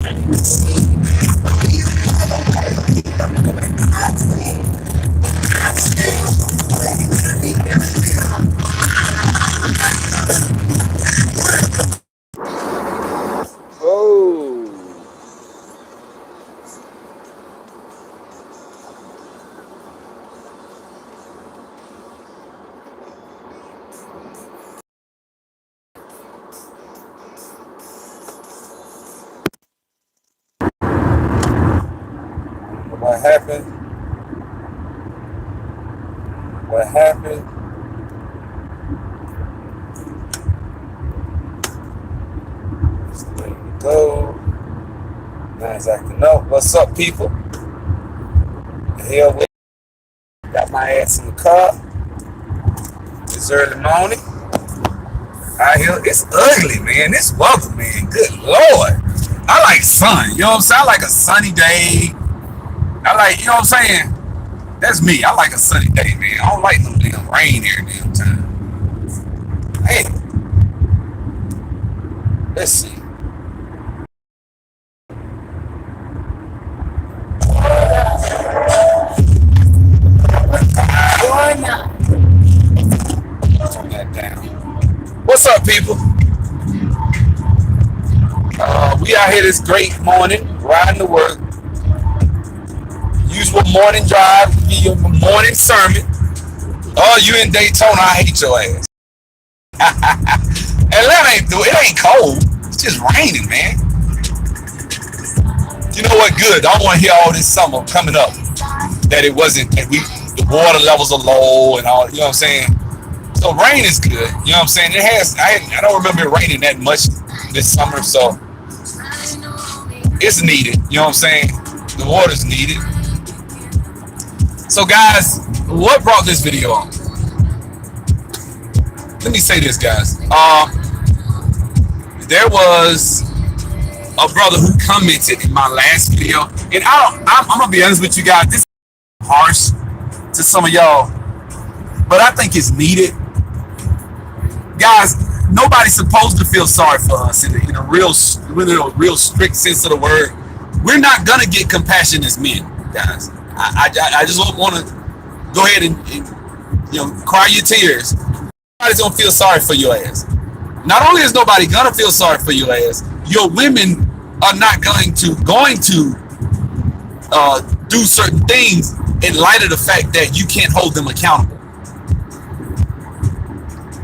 Oh, what happened? What happened? There you go. Now it's acting up. What's up, people? Hell, we got my ass in the car. It's early morning. Out here, it's ugly, man. This weather, man. Good Lord. I like sun. You know what I'm saying? I like a sunny day. I like, you know what I'm saying? That's me. I like a sunny day, man. I don't like no damn rain every damn time. Hey, let's see. Turn that down. What's up, people? We out here this great morning, riding to work. Usual morning drive, give you a morning sermon. Oh, you in Daytona, I hate your ass. Atlanta it ain't cold. It's just raining, man. You know what? Good. I don't want to hear all this summer coming up that it wasn't, that the water levels are low and all, you know what I'm saying? So rain is good. You know what I'm saying? I don't remember it raining that much this summer, so it's needed. You know what I'm saying? The water's needed. So guys, what brought this video on? Let me say this, guys. There was a brother who commented in my last video, and I'm gonna be honest with you guys. This is harsh to some of y'all, but I think it's needed. Guys, nobody's supposed to feel sorry for us in a real strict sense of the word. We're not gonna get compassion as men, guys. I just don't want to go ahead and cry your tears. Nobody's gonna feel sorry for your ass. Not only is nobody gonna feel sorry for your ass, your women are not going to do certain things in light of the fact that you can't hold them accountable.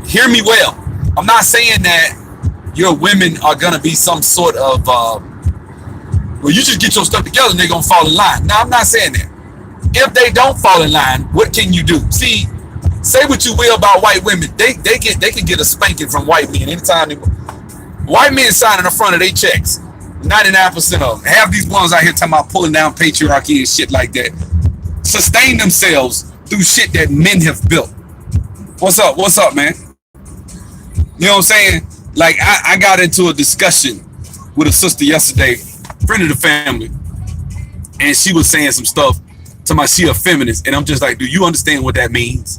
Hear me well. I'm not saying that your women are gonna be some sort of well, you just get your stuff together and they're gonna fall in line. No, I'm not saying that. If they don't fall in line, what can you do? See, say what you will about white women. They can get a spanking from white men anytime white men signing the front of their checks. 99% of them. Half these ones out here talking about pulling down patriarchy and shit like that. Sustain themselves through shit that men have built. What's up? What's up, man? You know what I'm saying? Like, I got into a discussion with a sister yesterday, friend of the family, and she was saying some stuff to my she a feminist, and I'm just like, do you understand what that means?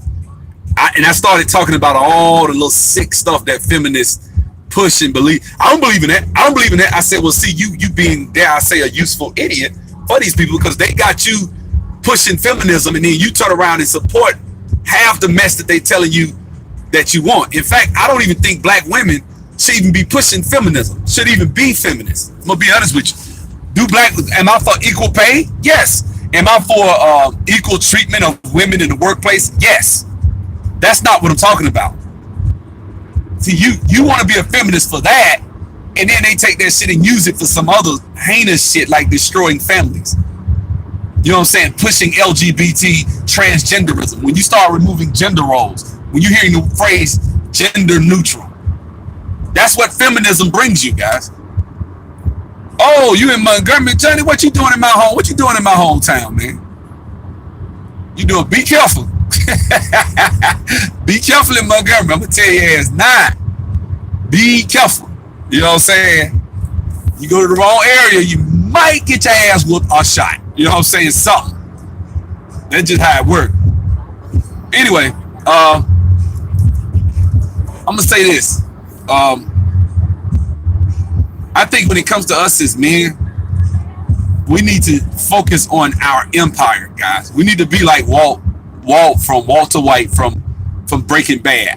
And I started talking about all the little sick stuff that feminists push and believe. I don't believe in that. I don't believe in that. I said, well, see, you being, dare I say, a useful idiot for these people, because they got you pushing feminism, and then you turn around and support half the mess that they telling you that you want. In fact, I don't even think black women should even be pushing feminism, should even be feminists. I'm gonna be honest with you. Am I for equal pay? Yes. Am I for equal treatment of women in the workplace? Yes. That's not what I'm talking about. See, you want to be a feminist for that, and then they take that shit and use it for some other heinous shit like destroying families. You know what I'm saying? Pushing LGBT transgenderism. When you start removing gender roles, when you're hearing the phrase gender neutral, that's what feminism brings you, guys. Oh, you in Montgomery, Johnny? What you doing in my home? What you doing in my hometown, man? You doing? Be careful. Be careful in Montgomery. I'm gonna tell you ass not. Be careful. You know what I'm saying? You go to the wrong area, you might get your ass whooped or shot. You know what I'm saying? Something. That's just how it works. Anyway, I'm gonna say this. I think when it comes to us as men, We need to focus on our empire, guys. We need to be like Walt from Walter White from Breaking Bad.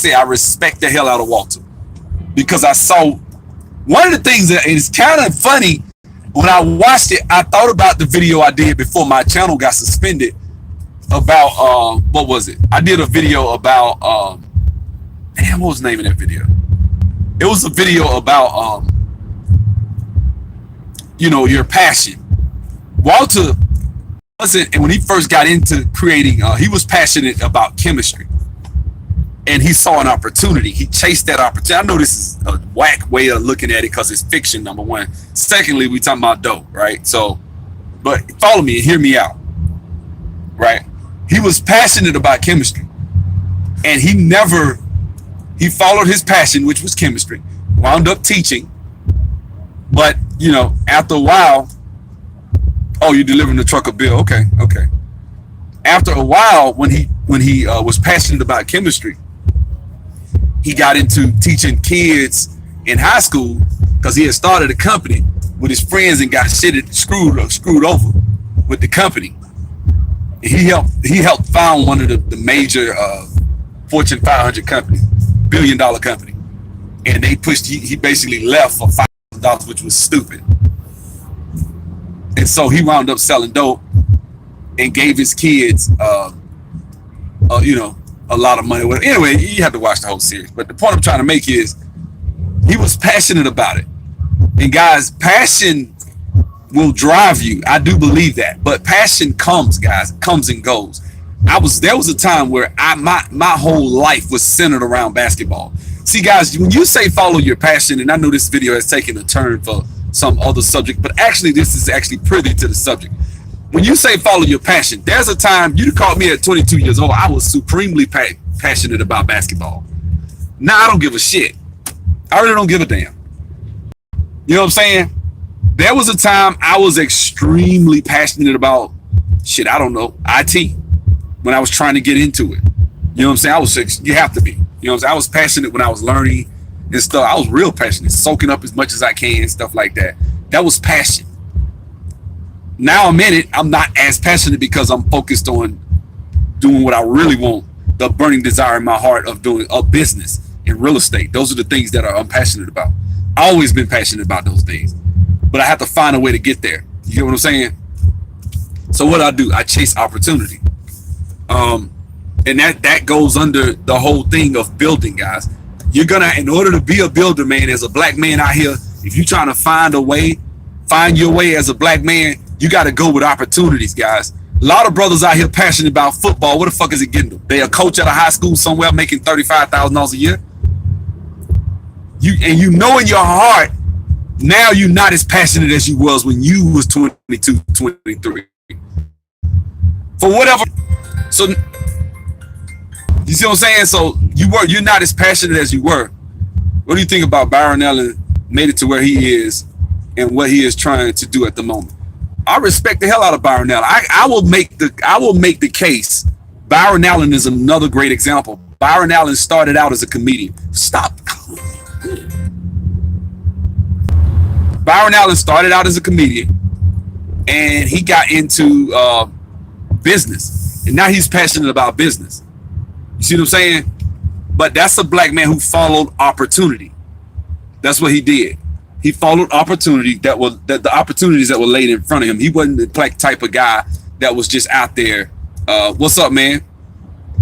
I respect the hell out of Walter because I saw one of the things that is kind of funny. When I watched it, I thought about the video I did before my channel got suspended about what was it? I did a video about damn, what was the name of that video? It was a video about you know, your passion. Walter wasn't, and when he first got into creating, he was passionate about chemistry. And he saw an opportunity. He chased that opportunity. I know this is a whack way of looking at it because it's fiction, number one. Secondly, we talking about dope, right? So, but follow me and hear me out, right? He was passionate about chemistry. And he followed his passion, which was chemistry, wound up teaching. But, you know, after a while, oh, you're delivering the truck a bill. Okay. After a while, when he was passionate about chemistry, he got into teaching kids in high school because he had started a company with his friends and got screwed over with the company. And he helped found one of the major Fortune 500 companies, $1 billion company, and they pushed. He basically left for $5,000, which was stupid. And so he wound up selling dope and gave his kids, you know, a lot of money. Well, anyway, you have to watch the whole series. But the point I'm trying to make is he was passionate about it. And guys, passion will drive you. I do believe that. But passion comes, guys, comes and goes. There was a time where my whole life was centered around basketball. See, guys, when you say follow your passion, and I know this video has taken a turn for some other subject, but actually this is actually privy to the subject. When you say follow your passion, there's a time you caught me at 22 years old. I was supremely passionate about basketball. Now I don't give a shit. I really don't give a damn. You know what I'm saying? There was a time I was extremely passionate about shit. I don't know, IT, when I was trying to get into it. You know what I'm saying? You have to be. You know what I'm saying? I was passionate when I was learning and stuff. I was real passionate, soaking up as much as I can, stuff like that. That was passion. Now I'm in it, I'm not as passionate because I'm focused on doing what I really want, the burning desire in my heart of doing a business in real estate. Those are the things that I'm passionate about. I've always been passionate about those things, but I have to find a way to get there. You get what I'm saying? So what I do, I chase opportunity. And that goes under the whole thing of building, guys. You're gonna, in order to be a builder, man, as a black man out here, if you're trying to find your way as a black man, you got to go with opportunities, guys. A lot of brothers out here passionate about football. What the fuck is it getting them? They a coach at a high school somewhere making $35,000 a year. You know in your heart, now you're not as passionate as you was when you was 22, 23. For whatever. So you see what I'm saying? So you're not as passionate as you were. What do you think about Byron Allen made it to where he is and what he is trying to do at the moment? I respect the hell out of Byron Allen. I will make the case. Byron Allen is another great example. Byron Allen started out as a comedian. Byron Allen started out as a comedian, and he got into business, and now he's passionate about business. You see what I'm saying? But that's a black man who followed opportunity. That's what he did. He followed opportunity the opportunities that were laid in front of him. He wasn't the type of guy that was just out there. What's up, man?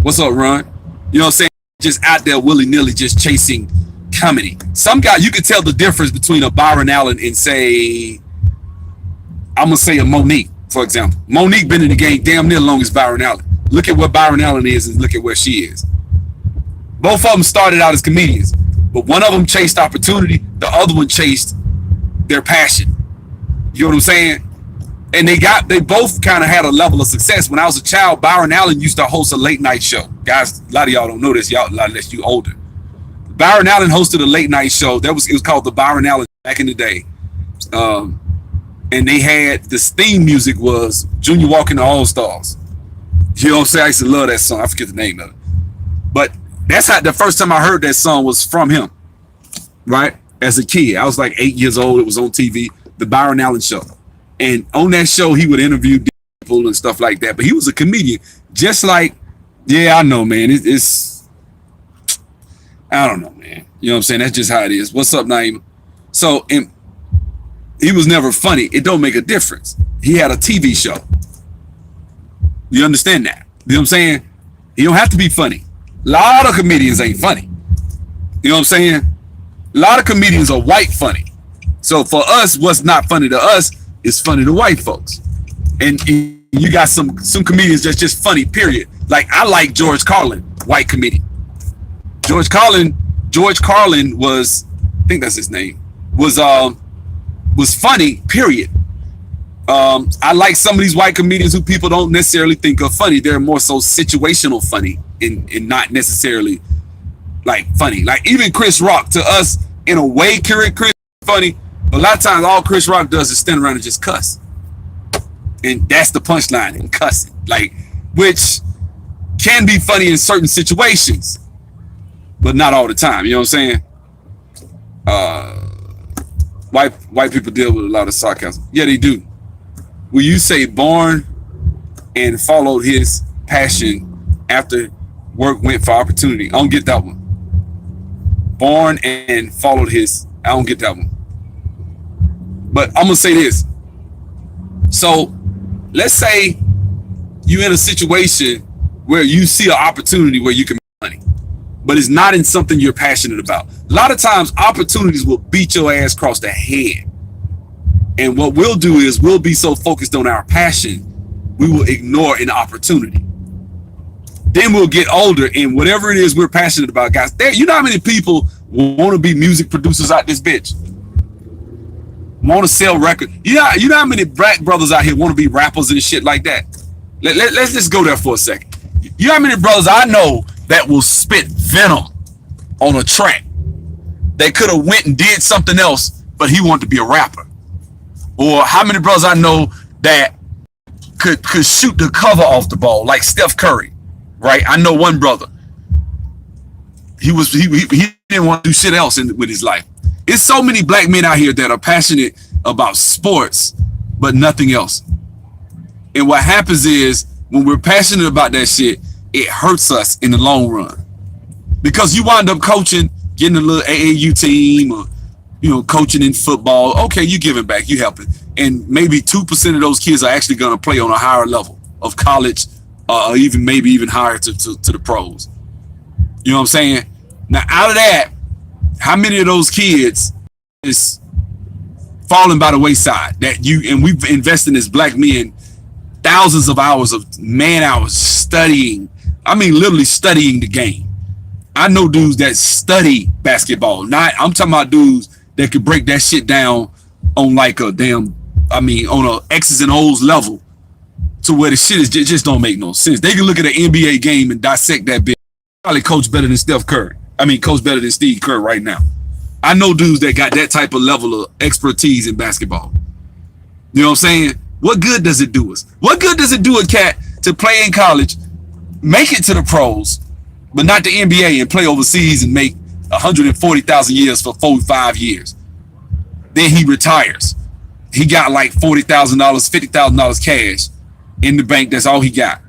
What's up, Ron? You know what I'm saying? Just out there willy-nilly, just chasing comedy. Some guy, you could tell the difference between a Byron Allen and say, I'm gonna say a Monique, for example. Monique been in the game damn near long as Byron Allen. Look at what Byron Allen is and look at where she is. Both of them started out as comedians, but one of them chased opportunity, the other one chased their passion. You know what I'm saying? And they both kind of had a level of success. When I was a child, Byron Allen used to host a late night show. Guys, a lot of y'all don't know this, y'all, unless you older. Byron Allen hosted a late night show. It was called the Byron Allen back in the day. And they had, this theme music was Junior Walker and the All Stars. You know what I'm saying? I used to love that song. I forget the name of it. But that's how the first time I heard that song was from him, right? As a kid, I was like 8 years old. It was on TV, the Byron Allen show. And on that show, he would interview people and stuff like that. But he was a comedian, just like, yeah, I know, man. It's I don't know, man. You know what I'm saying? That's just how it is. What's up, Naima? So, and he was never funny. It don't make a difference. He had a TV show. You understand that? You know what I'm saying? He don't have to be funny. A lot of comedians ain't funny. You know what I'm saying? A lot of comedians are white funny. So for us, what's not funny to us is funny to white folks. And you got some comedians that's just funny, period. Like, I like George Carlin, white comedian. George Carlin was, I think that's his name, was funny, period. I like some of these white comedians who people don't necessarily think are funny. They're more so situational funny and not necessarily like funny. Like even Chris Rock, to us, in a way, Chris funny, but a lot of times all Chris Rock does is stand around and just cuss. And that's the punchline, and cussing. Like, which can be funny in certain situations, but not all the time. You know what I'm saying? White people deal with a lot of sarcasm. Yeah, they do. Will you say born and followed his passion after work went for opportunity? I don't get that one. Born and followed his, I don't get that one. But I'm gonna say this. So let's say you're in a situation where you see an opportunity where you can make money, but it's not in something you're passionate about. A lot of times opportunities will beat your ass across the head. And what we'll do is we'll be so focused on our passion, we will ignore an opportunity. Then we'll get older, and whatever it is we're passionate about, guys, you know how many people want to be music producers out this bitch? Want to sell records? You know how many black brothers out here want to be rappers and shit like that? Let's just go there for a second. You know how many brothers I know that will spit venom on a track? They could have went and did something else, but he wanted to be a rapper. Or how many brothers I know that could shoot the cover off the ball, like Steph Curry, right? I know one brother. He didn't want to do shit else with his life. It's so many black men out here that are passionate about sports, but nothing else. And what happens is when we're passionate about that shit, it hurts us in the long run. Because you wind up coaching, getting a little AAU team, or coaching in football. Okay, you giving back, you helping. And maybe 2% of those kids are actually going to play on a higher level of college, or maybe even higher to the pros. You know what I'm saying? Now, out of that, how many of those kids is falling by the wayside and we've invested as black men thousands of hours of man hours studying. I mean, literally studying the game. I know dudes that study basketball. I'm talking about dudes that could break that shit down on like on a X's and O's level to where the shit is just don't make no sense. They can look at an NBA game and dissect that bitch. Probably coach better than Steph Curry. Coach better than Steve Kerr right now. I know dudes that got that type of level of expertise in basketball. You know what I'm saying? What good does it do us? What good does it do a cat to play in college, make it to the pros, but not the NBA, and play overseas and make 140,000 years for 45 years? Then he retires. He got like $40,000, $50,000 cash in the bank. That's all he got.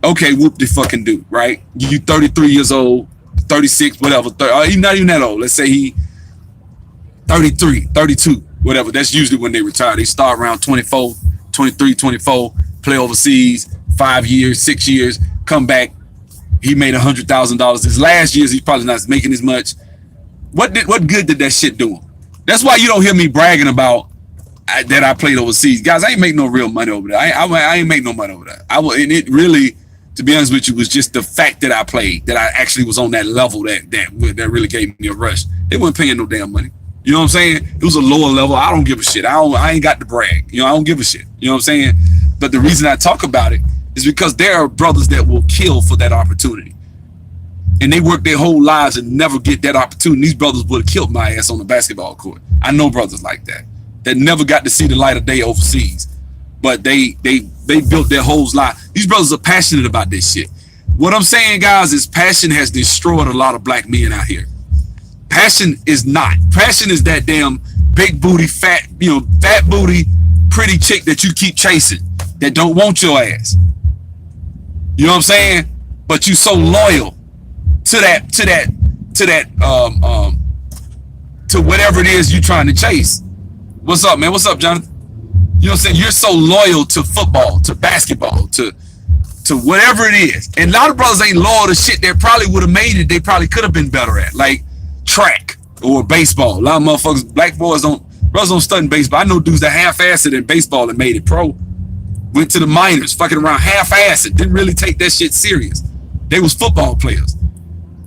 Okay, whoop de fucking do, right? You 33 years old, 36, whatever. He's not even that old. Let's say he 33, 32, whatever. That's usually when they retire. They start around 24, 23, 24, play overseas, 5 years, 6 years, come back. He made $100,000. His last years, he's probably not making as much. What good did that shit do him? That's why you don't hear me bragging about that I played overseas. Guys, I ain't make no real money over there. I ain't make no money over there. And it really, to be honest with you, was just the fact that I played, that I actually was on that level that really gave me a rush. They weren't paying no damn money. You know what I'm saying? It was a lower level. I don't give a shit. I ain't got to brag. I don't give a shit. You know what I'm saying? But the reason I talk about it is because there are brothers that will kill for that opportunity. And they work their whole lives and never get that opportunity. These brothers would have killed my ass on the basketball court. I know brothers like that never got to see the light of day overseas. But they built their whole life. These brothers are passionate about this shit. What I'm saying, guys, is passion has destroyed a lot of black men out here. Passion is not. Passion is that damn big booty, fat booty, pretty chick that you keep chasing that don't want your ass. You know what I'm saying? But you so loyal to whatever it is you trying to chase. What's up, man? What's up, Jonathan? You know what I'm saying? You're so loyal to football, to basketball, to whatever it is. And a lot of brothers ain't loyal to shit that probably would have made it, they probably could have been better at, like track or baseball. A lot of motherfuckers, black brothers don't study baseball. I know dudes that half-assed it in baseball and made it pro. Went to the minors, fucking around half-assed it, didn't really take that shit serious. They was football players.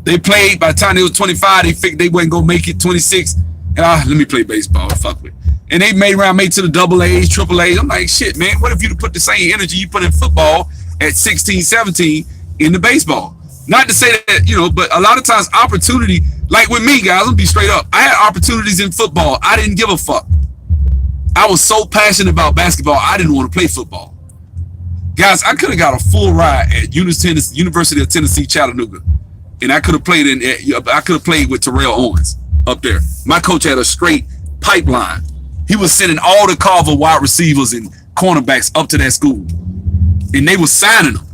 They played, by the time they was 25, they figured they wasn't gonna make it 26. And let me play baseball, fuck with it. And they made to the double A's, triple A's. I'm like, shit, man, what if you put the same energy you put in football at 16, 17 in the baseball? Not to say that, you know, but a lot of times opportunity, like with me, guys, I'm gonna be straight up. I had opportunities in football. I didn't give a fuck. I was so passionate about basketball, I didn't want to play football. Guys, I could have got a full ride at University of Tennessee, Chattanooga. And I could have played with Terrell Owens up there. My coach had a straight pipeline. He was sending all the Carver wide receivers and cornerbacks up to that school. And they were signing them.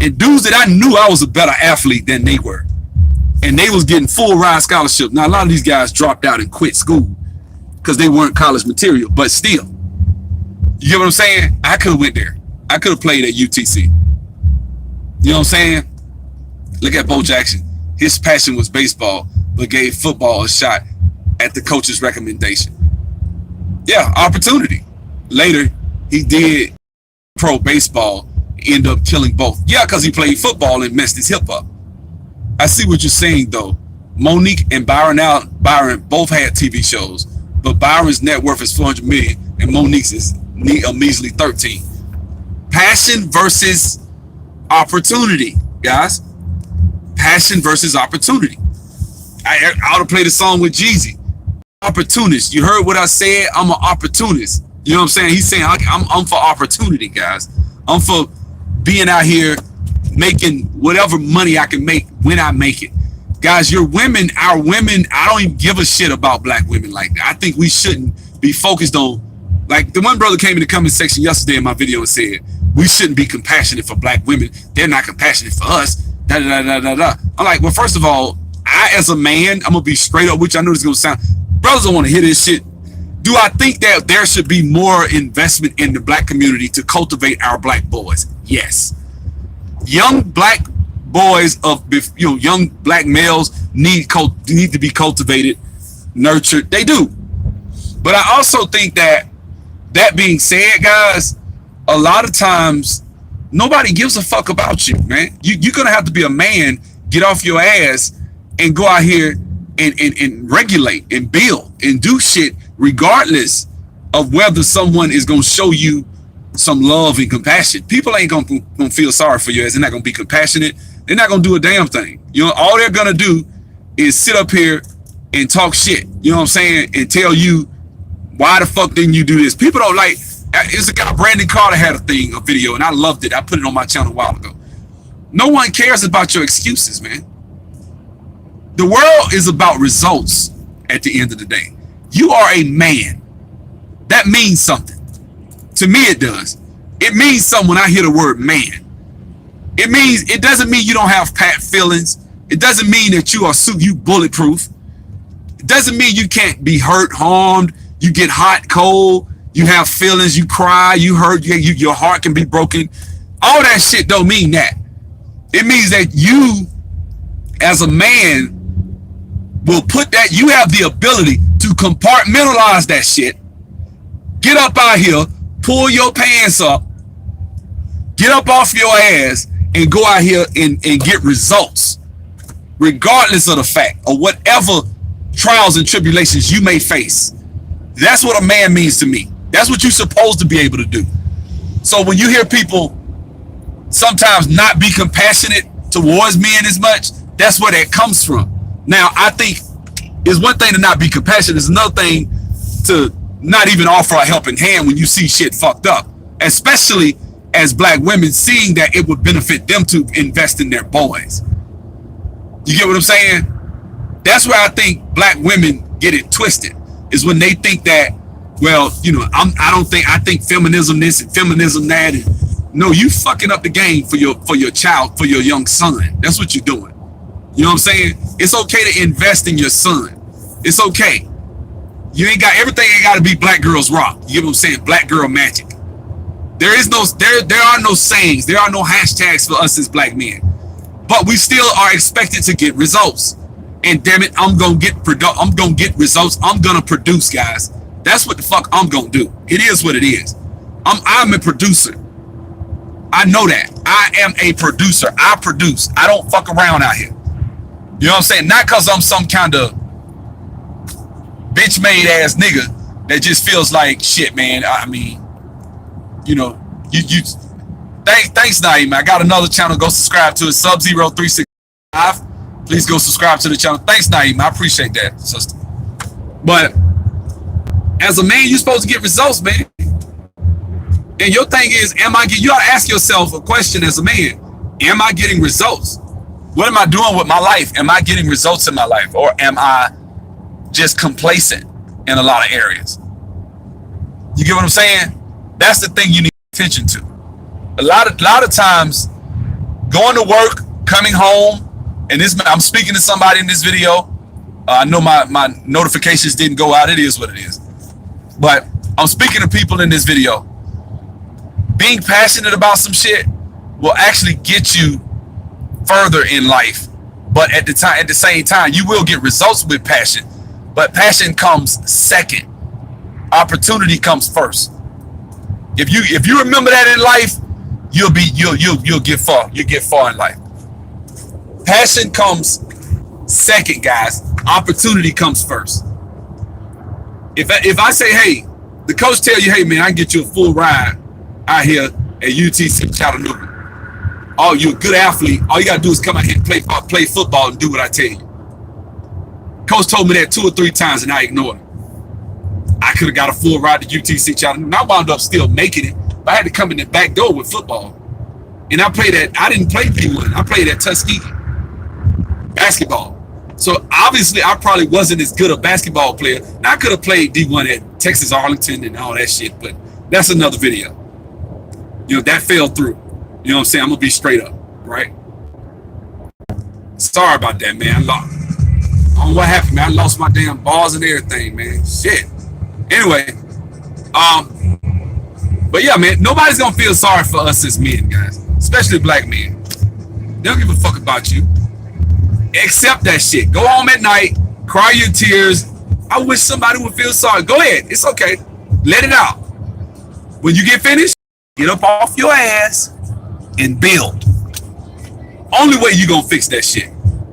And dudes that I knew I was a better athlete than they were. And they was getting full ride scholarship. Now, a lot of these guys dropped out and quit school because they weren't college material. But still, you get what I'm saying? I could have went there. I could have played at UTC. You know what I'm saying? Look at Bo Jackson. His passion was baseball, but gave football a shot at the coach's recommendation. Yeah, opportunity. Later, he did pro baseball, end up killing both. Yeah, because he played football and messed his hip up. I see what you're saying, though. Monique and Byron both had TV shows, but Byron's net worth is $400 million, and Monique's is a measly 13. Passion versus opportunity, guys. Passion versus opportunity. I ought to play the song with Jeezy. Opportunist. You heard what I said? I'm an opportunist. You know what I'm saying? He's saying I'm for opportunity, guys. I'm for being out here making whatever money I can make when I make it. Guys, our women, I don't even give a shit about black women like that. I think we shouldn't be focused on, like the one brother came in the comment section yesterday in my video and said, we shouldn't be compassionate for black women. They're not compassionate for us. Da, da, da, da, da. I'm like, well, first of all, I, as a man, I'm going to be straight up, which I know this is going to sound, brothers don't want to hear this shit. Do I think that there should be more investment in the black community to cultivate our black boys? Yes. Young black boys young black males need to be cultivated, nurtured. They do. But I also think that being said, guys, a lot of times nobody gives a fuck about you, man. You're gonna have to be a man, get off your ass, and go out here and regulate and build and do shit, regardless of whether someone is gonna show you some love and compassion. People ain't gonna feel sorry for you as they're not gonna be compassionate. They're not gonna do a damn thing. You know, all they're gonna do is sit up here and talk shit. You know what I'm saying? And tell you, why the fuck didn't you do this? People don't like. It's a guy, Brandon Carter had a video, and I loved it. I put it on my channel a while ago. No one cares about your excuses, man. The world is about results at the end of the day. You are a man. That means something. To me, it does. It means something when I hear the word man. It doesn't mean you don't have pat feelings. It doesn't mean that you bulletproof. It doesn't mean you can't be hurt, harmed. You get hot, cold. You have feelings, you cry, you hurt, your heart can be broken. All that shit don't mean that. It means that you, as a man, will put that, you have the ability to compartmentalize that shit. Get up out here, pull your pants up, get up off your ass, and go out here and get results, regardless of the fact of whatever trials and tribulations you may face. That's what a man means to me. That's what you're supposed to be able to do. So when you hear people sometimes not be compassionate towards men as much, that's where that comes from. Now, I think it's one thing to not be compassionate. It's another thing to not even offer a helping hand when you see shit fucked up, especially as black women, seeing that it would benefit them to invest in their boys. You get what I'm saying? That's where I think black women get it twisted, is when they think that well, you know, I think feminism this and feminism that. And no, you fucking up the game for your child, for your young son. That's what you're doing. You know what I'm saying? It's okay to invest in your son. It's okay. You ain't got everything. Ain't got to be black girls rock. You get what I'm saying? Black girl magic. There are no sayings. There are no hashtags for us as black men. But we still are expected to get results. And damn it, I'm gonna get results. I'm gonna produce, guys. That's what the fuck I'm gonna do. It is what it is. I'm a producer. I know that. I am a producer. I produce. I don't fuck around out here. You know what I'm saying? Not because I'm some kind of bitch made ass nigga that just feels like shit, man. I mean, you know, thanks, Naeem. I got another channel. Go subscribe to it. Sub-Zero365. Please go subscribe to the channel. Thanks, Naeem. I appreciate that, sister. But as a man, you're supposed to get results, man. And your thing is, you ought to ask yourself a question as a man. Am I getting results? What am I doing with my life? Am I getting results in my life? Or am I just complacent in a lot of areas? You get what I'm saying? That's the thing you need attention to. A lot of times, going to work, coming home, and this, I'm speaking to somebody in this video. I know my notifications didn't go out. It is what it is. But I'm speaking to people in this video. Being passionate about some shit will actually get you further in life. But at the same time, you will get results with passion. But passion comes second. Opportunity comes first. If you remember that in life, you'll get far. You'll get far in life. Passion comes second, guys. Opportunity comes first. If I say, hey, the coach tell you, hey man, I can get you a full ride out here at UTC Chattanooga. Oh, you're a good athlete. All you gotta do is come out here and play football and do what I tell you. Coach told me that 2 or 3 times and I ignored it. I could have got a full ride to UTC Chattanooga. And I wound up still making it, but I had to come in the back door with football. And I didn't play D1. I played at Tuskegee basketball. So obviously I probably wasn't as good a basketball player. Now, I could have played D1 at Texas Arlington and all that shit, but that's another video. You know, that fell through. You know what I'm saying? I'm gonna be straight up, right? Sorry about that, man. I don't know what happened, man. I lost my damn balls and everything, man. Shit. Anyway, but yeah, man, nobody's gonna feel sorry for us as men, guys, especially black men. They don't give a fuck about you. Accept that shit. Go home at night, cry your tears. I wish somebody would feel sorry. Go ahead. It's okay. Let it out. When you get finished, get up off your ass and build. Only way you gonna fix that shit.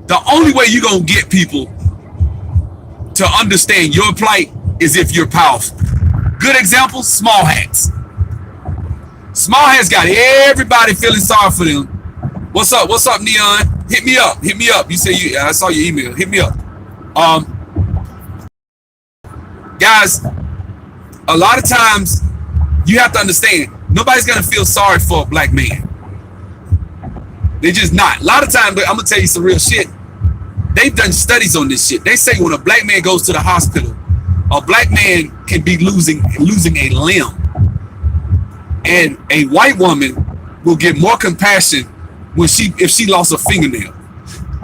The only way you gonna get people to understand your plight is if you're powerful. Good example, Small Hats. Small Hats got everybody feeling sorry for them. What's up? What's up, Neon? Hit me up. Hit me up. You say I saw your email. Hit me up. Guys, a lot of times you have to understand nobody's gonna feel sorry for a black man. They're just not. A lot of times, I'm gonna tell you some real shit. They've done studies on this shit. They say when a black man goes to the hospital, a black man can be losing a limb, and a white woman will get more compassion if she lost a fingernail.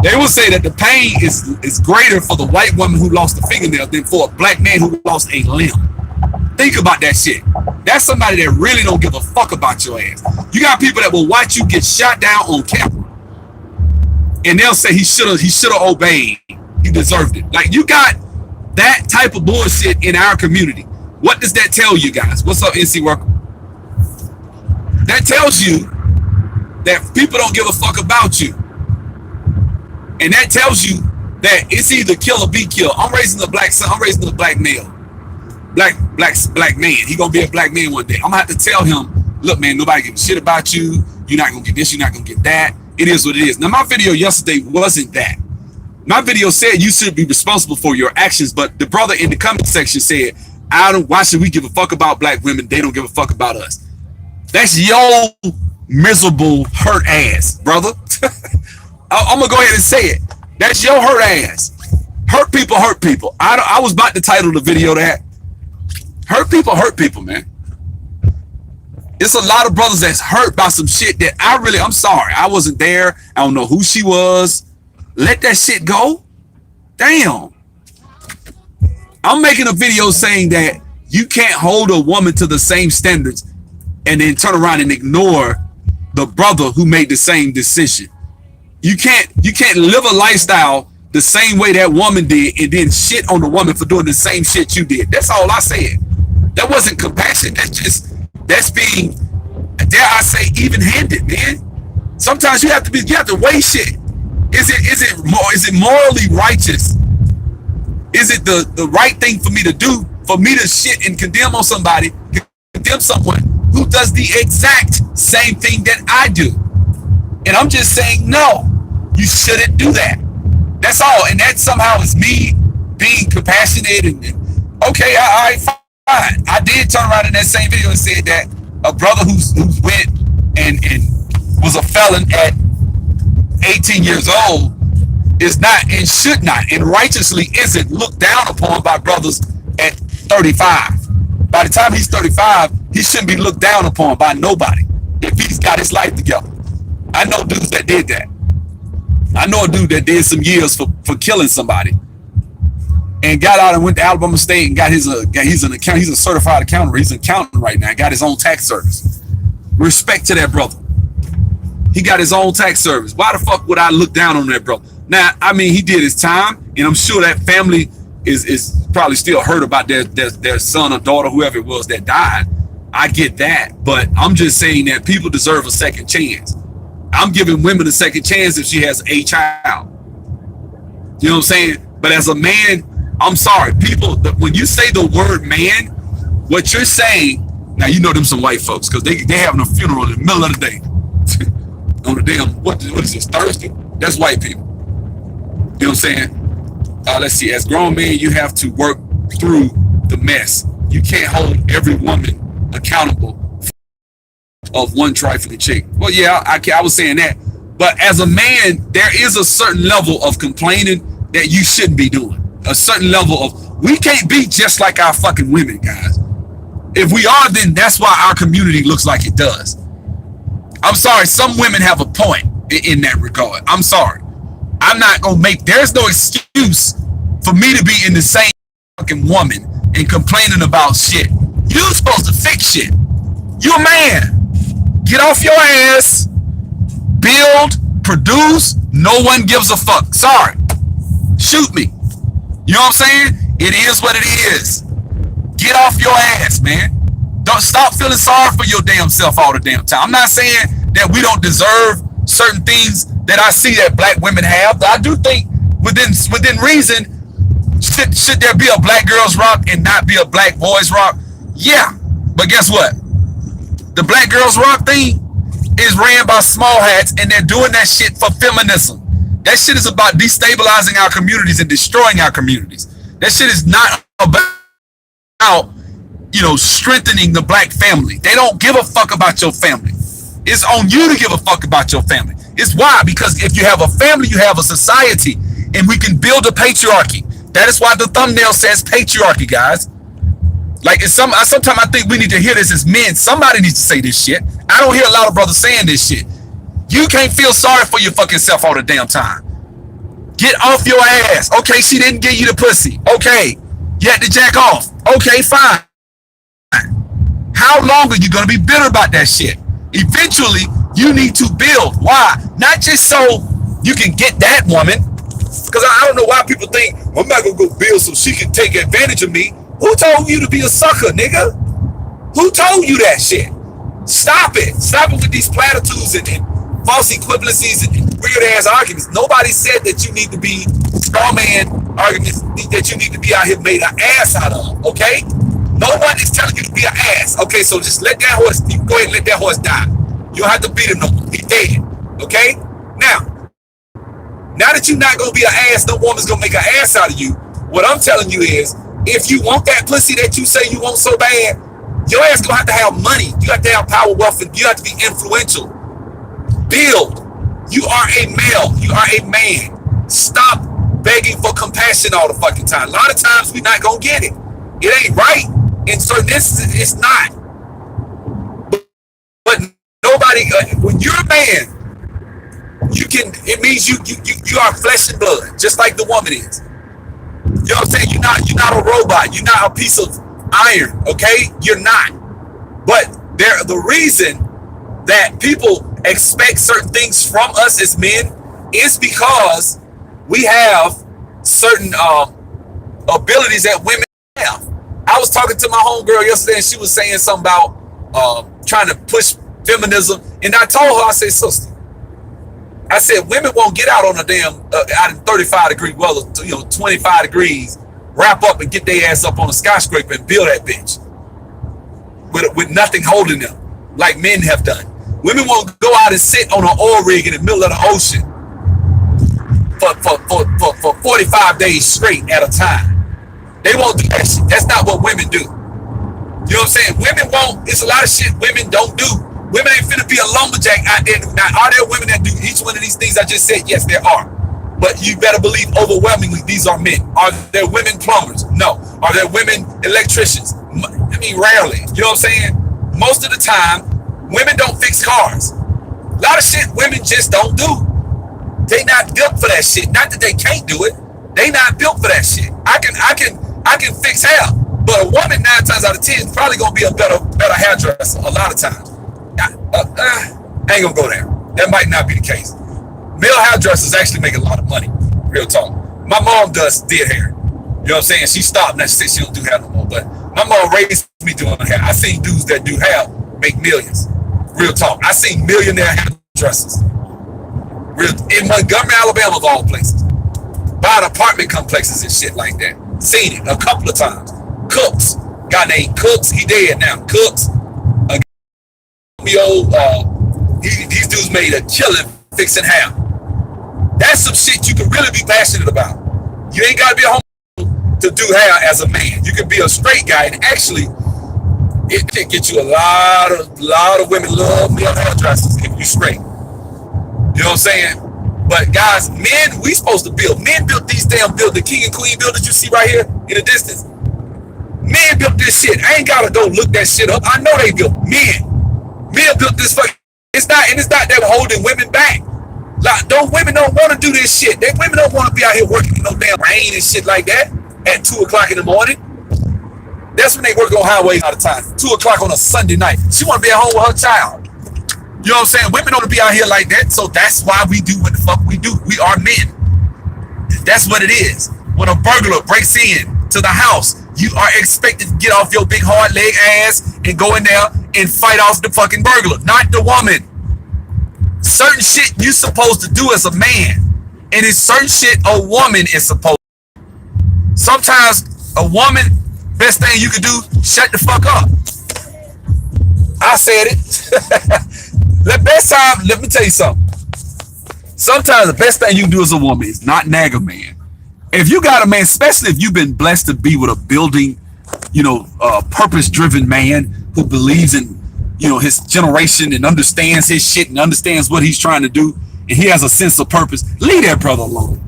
They will say that the pain is greater for the white woman who lost a fingernail than for a black man who lost a limb. Think about that shit. That's somebody that really don't give a fuck about your ass. You got people that will watch you get shot down on camera, and they'll say he should have obeyed. He deserved it. Like, you got that type of bullshit in our community. What does that tell you guys? What's up, NC Worker? That tells you that people don't give a fuck about you. And that tells you that it's either kill or be killed. I'm raising the black son. I'm raising the black male. Black man. He gonna be a black man one day. I'm gonna have to tell him, look, man, nobody gives a shit about you. You're not gonna get this. You're not gonna get that. It is what it is. Now, my video yesterday wasn't that. My video said you should be responsible for your actions, but the brother in the comment section said, why should we give a fuck about black women? They don't give a fuck about us. That's your miserable hurt ass, brother. I'm gonna go ahead and say it. That's your hurt ass. Hurt people hurt people. I was about to title the video that. hurt people, man. It's a lot of brothers that's hurt by some shit that I'm sorry. I wasn't there. I don't know who she was. Let that shit go. Damn. I'm making a video saying that you can't hold a woman to the same standards and then turn around and ignore the brother who made the same decision. You can't live a lifestyle the same way that woman did and then shit on the woman for doing the same shit you did. That's all I said. That wasn't compassion. That's being, dare I say, even-handed, man. Sometimes you have to weigh shit. Is it morally righteous? Is it the right thing for me to do, for me to shit and condemn on somebody, condemn someone who does the exact same thing that I do? And I'm just saying, no, you shouldn't do that. That's all. And that somehow is me being compassionate and okay, all right, fine. I did turn around in that same video and said that a brother who went and was a felon at 18 years old is not and should not and righteously isn't looked down upon by brothers at 35. By the time he's 35, he shouldn't be looked down upon by nobody if he's got his life together. I know dudes that did that. I know a dude that did some years for killing somebody and got out and went to Alabama State and he's a certified accountant. He's an accountant right now. Got his own tax service. Respect to that brother. He got his own tax service. Why the fuck would I look down on that brother? Now, I mean, he did his time, and I'm sure that family is probably still hurt about their son or daughter, whoever it was that died. I get that, but I'm just saying that people deserve a second chance. I'm giving women a second chance if she has a child. You know what I'm saying? But as a man, I'm sorry. People, when you say the word man, what you're saying, now you know them some white folks, because they having a funeral in the middle of the day. On the damn, what is this, Thursday? That's white people. You know what I'm saying? Let's see, as grown men, you have to work through the mess. You can't hold every woman accountable of one trifling chick. Well, yeah, I was saying that. But as a man, there is a certain level of complaining that you shouldn't be doing. A certain level of, we can't be just like our fucking women, guys. If we are, then that's why our community looks like it does. I'm sorry, some women have a point in that regard. I'm sorry. I'm not gonna there's no excuse for me to be in the same fucking woman and complaining about shit. You're supposed to fix shit. You're a man. Get off your ass. Build, produce. No one gives a fuck. Sorry. Shoot me. You know what I'm saying? It is what it is. Get off your ass, man. Don't stop feeling sorry for your damn self all the damn time. I'm not saying that we don't deserve certain things that I see that black women have. But I do think within reason, should there be a black girls rock and not be a black boys rock? Yeah. But guess what? The black girls rock thing is ran by small hats, and they're doing that shit for feminism. That shit is about destabilizing our communities and destroying our communities. That shit is not about, strengthening the black family. They don't give a fuck about your family. It's on you to give a fuck about your family. It's why, because if you have a family, you have a society, and we can build a patriarchy. That is why the thumbnail says patriarchy, guys. Like, sometimes I think we need to hear this as men. Somebody needs to say this shit. I don't hear a lot of brothers saying this shit. You can't feel sorry for your fucking self all the damn time. Get off your ass. Okay, she didn't give you the pussy. Okay, you had to jack off. Okay, fine. How long are you going to be bitter about that shit? Eventually, you need to build. Why? Not just so you can get that woman. Because I don't know why people think, I'm not going to go build so she can take advantage of me. Who told you to be a sucker, nigga? Who told you that shit? Stop it. Stop it with these platitudes and false equivalencies and weird-ass arguments. Nobody said that you need to be straw man arguments, that you need to be out here made an ass out of, okay? No one is telling you to be an ass. Okay, so just let that horse, you go ahead and let that horse die. You don't have to beat him no more. He's dead, okay? Now that you're not going to be an ass, no woman's going to make an ass out of you. What I'm telling you is, if you want that pussy that you say you want so bad, your ass gonna have to have money. You have to have power, wealth, and you have to be influential. Build. You are a male. You are a man. Stop begging for compassion all the fucking time. A lot of times we're not gonna get it. It ain't right. in certain instances, it's not. But nobody, when you're a man, you can. It means you are flesh and blood, just like the woman is. You know what I'm saying? You're not a robot. You're not a piece of iron. Okay, you're not. But the reason that people expect certain things from us as men is because we have certain abilities that women have. I was talking to my homegirl yesterday, and she was saying something about trying to push feminism, and I told her, I said, sister, I said, women won't get out on a damn out in 35-degree weather, 25 degrees, wrap up and get their ass up on a skyscraper and build that bitch with nothing holding them, like men have done. Women won't go out and sit on an oil rig in the middle of the ocean for 45 days straight at a time. They won't do that shit. That's not what women do. You know what I'm saying? Women won't. It's a lot of shit women don't do. Women ain't finna be a lumberjack out there. Now, are there women that do each one of these things I just said? Yes, there are. But you better believe overwhelmingly these are men. Are there women plumbers? No. Are there women electricians? I mean, rarely. You know what I'm saying? Most of the time, women don't fix cars. A lot of shit women just don't do. They not built for that shit. Not that they can't do it. They not built for that shit. I can fix hair, but a woman 9 times out of 10 is probably gonna be a better hairdresser a lot of times. I ain't gonna go there. That might not be the case. Male hairdressers actually make a lot of money. Real talk. My mom did hair. You know what I'm saying? She stopped now. She said she don't do hair no more. But my mom raised me doing hair. I seen dudes that do hair make millions. Real talk. I seen millionaire hairdressers. In Montgomery, Alabama, of all places. Buying apartment complexes and shit like that. Seen it a couple of times. Cooks. Guy named Cooks. He dead now. Cooks. These dudes made a killing fixing hair. That's some shit you can really be passionate about. You ain't gotta be a homo to do hair as a man. You can be a straight guy, and actually it can get you a lot of women love male hairdressers if you straight. You know what I'm saying? But guys, men, we supposed to build. Men built these damn buildings, the king and queen buildings you see right here in the distance. Men built this shit. I ain't gotta go look that shit up. I know they built. Men built this fucking. It's not that holding women back. Like, women don't want to do this shit. Women don't want to be out here working in no damn rain and shit like that at 2 o'clock in the morning. That's when they work on highways all the time. 2 o'clock on a Sunday night. She want to be at home with her child. You know what I'm saying? Women don't be out here like that, so that's why we do what the fuck we do. We are men. That's what it is. When a burglar breaks in to the house, you are expected to get off your big hard leg ass and go in there and fight off the fucking burglar, not the woman. Certain shit you supposed to do as a man, and it's certain shit a woman is supposed to do. Sometimes a woman, best thing you can do, shut the fuck up. I said it. Let me tell you something. Sometimes the best thing you can do as a woman is not nag a man. If you got a man, especially if you've been blessed to be with a building, purpose-driven man who believes in, his generation and understands his shit and understands what he's trying to do, and he has a sense of purpose, leave that brother alone.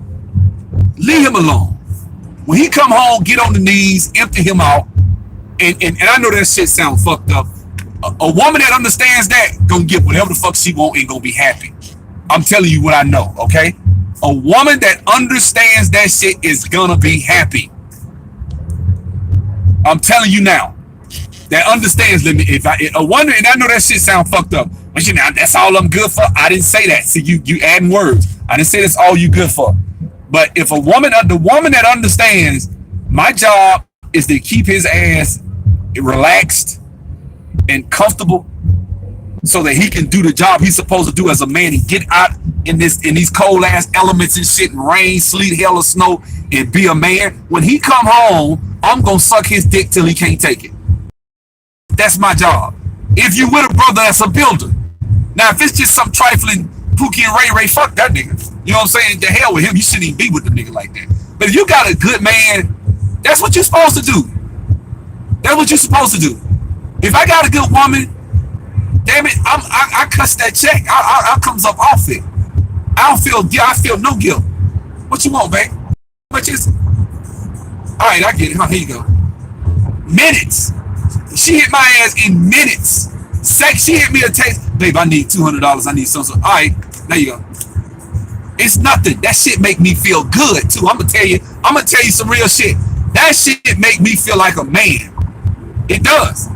Leave him alone. When he come home, get on the knees, empty him out, and I know that shit sounds fucked up. A woman that understands that gonna get whatever the fuck she want and gonna be happy. I'm telling you what I know, okay? A woman that understands that shit is gonna be happy. I'm telling you now. That understands a woman, and I know that shit sound fucked up, but that's all I'm good for. I didn't say that. See, you adding words. I didn't say that's all you good for. But if the woman that understands, my job is to keep his ass relaxed and comfortable so that he can do the job he's supposed to do as a man and get out in these cold ass elements and shit and rain, sleet, hell, or snow and be a man. When he come home, I'm gonna suck his dick till he can't take it. That's my job. If you with a brother that's a builder. Now, if it's just some trifling Pookie and Ray, fuck that nigga. You know what I'm saying? The hell with him. You shouldn't even be with the nigga like that. But if you got a good man, that's what you're supposed to do. That's what you're supposed to do. If I got a good woman, damn it, I cuss that check. I comes up off it. I feel no guilt. What you want, babe? How much is it? All right, I get it. Here you go. Minutes. She hit my ass in minutes. She hit me a text, babe, I need $200. I need something. All right, there you go. It's nothing. That shit make me feel good too. I'm gonna tell you some real shit. That shit make me feel like a man. It does.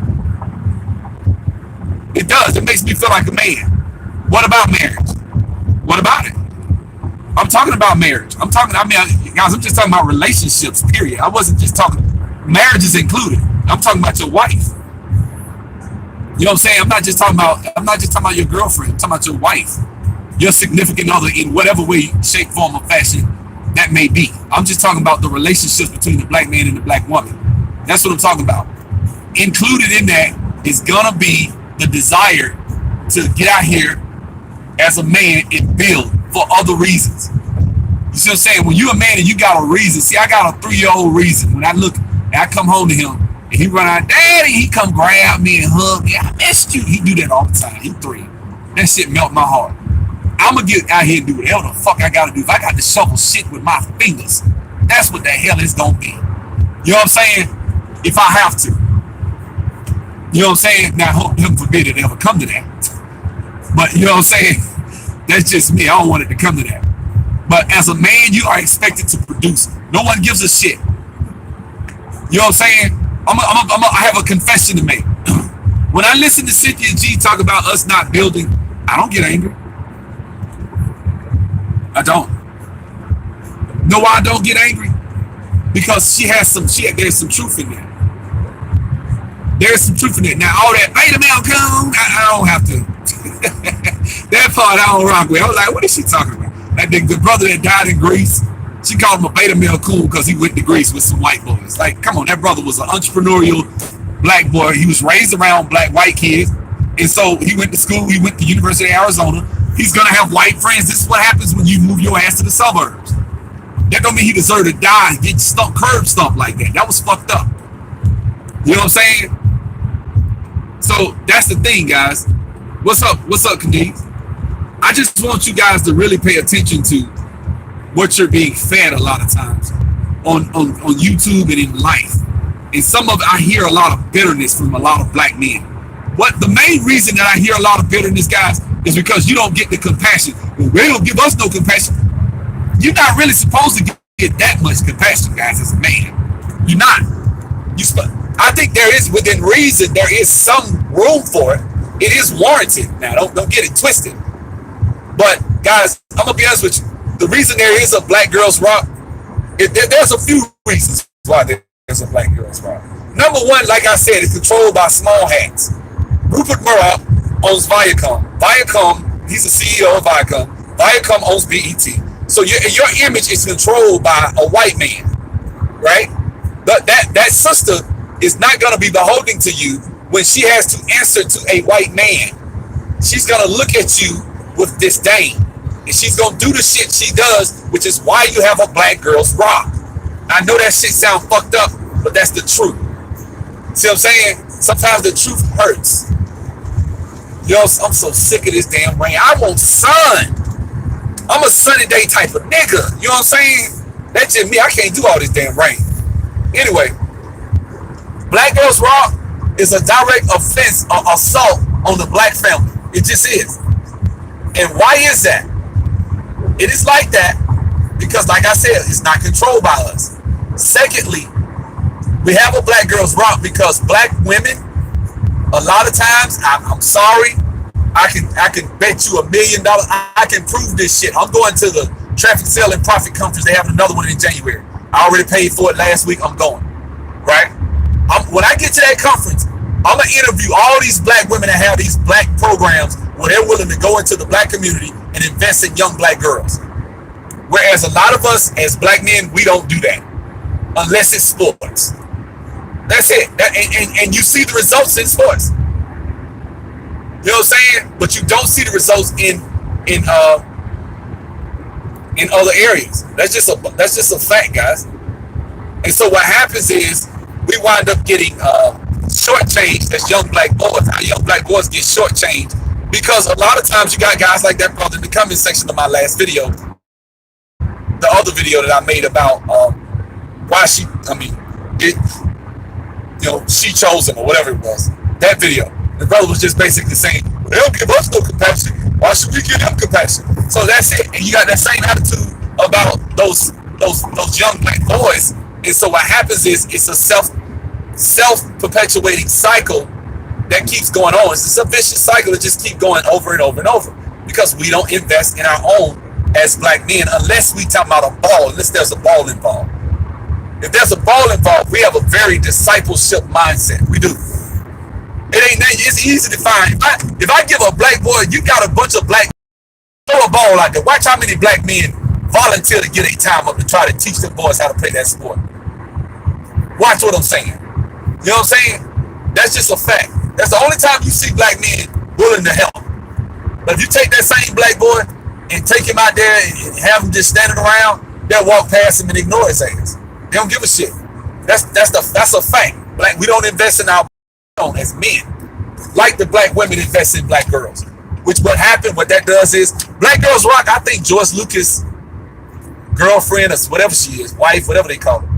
It does. It makes me feel like a man. What about marriage? What about it? I'm talking about marriage. Guys, I'm just talking about relationships, period. I wasn't just talking, marriage is included. I'm talking about your wife. You know what I'm saying? I'm not just talking about your girlfriend. I'm talking about your wife, your significant other in whatever way, shape, form, or fashion that may be. I'm just talking about the relationships between the black man and the black woman. That's what I'm talking about. Included in that is gonna be the desire to get out here as a man and build for other reasons. You see what I'm saying? When you're a man and you got a reason. See, I got a 3-year-old reason. When I look and I come home to him and he run out, daddy, he come grab me and hug me. I missed you. He do that all the time. He 3. That shit melt my heart. I'm gonna get out here and do whatever the fuck I gotta do. If I got to shovel shit with my fingers, that's what the hell it's gonna be. You know what I'm saying? If I have to. You know what I'm saying? Now, heaven forbid it ever come to that. But you know what I'm saying? That's just me. I don't want it to come to that. But as a man, you are expected to produce. No one gives a shit. You know what I'm saying? I have a confession to make. When I listen to Cynthia G talk about us not building, I don't get angry. I don't. Know why I don't get angry? Because there's some truth in there. There's some truth in it. Now, all that beta male come, I don't have to. That part I don't rock with. I was like, what is she talking about? Like the brother that died in Greece, she called him a beta male cool because he went to Greece with some white boys. Like, come on, that brother was an entrepreneurial black boy. He was raised around white kids. And so he went to school. He went to University of Arizona. He's going to have white friends. This is what happens when you move your ass to the suburbs. That don't mean he deserved to die and get curb stomped like that. That was fucked up. You know what I'm saying? So that's the thing, guys. What's up? What's up, Candide? I just want you guys to really pay attention to what you're being fed a lot of times on YouTube and in life. And some of it, I hear a lot of bitterness from a lot of black men. What the main reason that I hear a lot of bitterness, guys, is because you don't get the compassion. Well, they don't give us no compassion. You're not really supposed to get that much compassion, guys, as a man. You're not. I think there is, within reason, there is some room for it. It is warranted. Now, don't get it twisted. But, guys, I'm going to be honest with you. The reason there is a Black Girls Rock, there's a few reasons why there's a Black Girls Rock. Number one, like I said, it's controlled by small hats. Rupert Murdoch owns Viacom. Viacom, he's the CEO of Viacom. Viacom owns BET. So your image is controlled by a white man, right? That sister is not going to be beholden to you when she has to answer to a white man. She's going to look at you with disdain. And she's going to do the shit she does, which is why you have a Black Girls Rock. I know that shit sound fucked up, but that's the truth. See what I'm saying? Sometimes the truth hurts. Yo, I'm so sick of this damn rain. I want sun. I'm a sunny day type of nigga. You know what I'm saying? That's just me. I can't do all this damn rain. Anyway, Black Girls Rock is a direct offense or assault on the black family. It just is. And why is that? It is like that because, like I said, it's not controlled by us. Secondly, we have a Black Girls Rock because black women, a lot of times, I'm sorry, I can bet you $1 million. I can prove this shit. I'm going to the Traffic Sale and Profit Conference. They have another one in January. I already paid for it last week. I'm going. Right? When I get to that conference, I'm going to interview all these black women that have these black programs where they're willing to go into the black community and invest in young black girls. Whereas a lot of us as black men, we don't do that unless it's sports. That's it. And you see the results in sports. You know what I'm saying? But you don't see the results in other areas. That's just a fact, guys. And so what happens is we wind up getting shortchanged as young black boys. Our young black boys get shortchanged because a lot of times you got guys like that brother in the comment section of my last video, the other video that I made about She chose him or whatever it was. That video. The brother was just basically saying, well, they don't give us no compassion. Why should we give them compassion? So that's it. And you got that same attitude about those young black boys. And so what happens is it's a self-perpetuating cycle that keeps going on. It's a vicious cycle that just keeps going over and over and over because we don't invest in our own as black men unless we talk about a ball, unless there's a ball involved. If there's a ball involved, we have a very discipleship mindset. We do. It's easy to find. If I give a black boy, you got a bunch of black, throw a ball out there. Watch how many black men volunteer to get a time up to try to teach the boys how to play that sport. Watch what I'm saying. You know what I'm saying? That's just a fact. That's the only time you see black men willing to help. But if you take that same black boy and take him out there and have him just standing around, they'll walk past him and ignore his ass. They don't give a shit. That's a fact. We don't invest in our as men, like the black women invest in black girls. Which what that does is Black Girls Rock. I think George Lucas' girlfriend or whatever she is, wife, whatever they call her,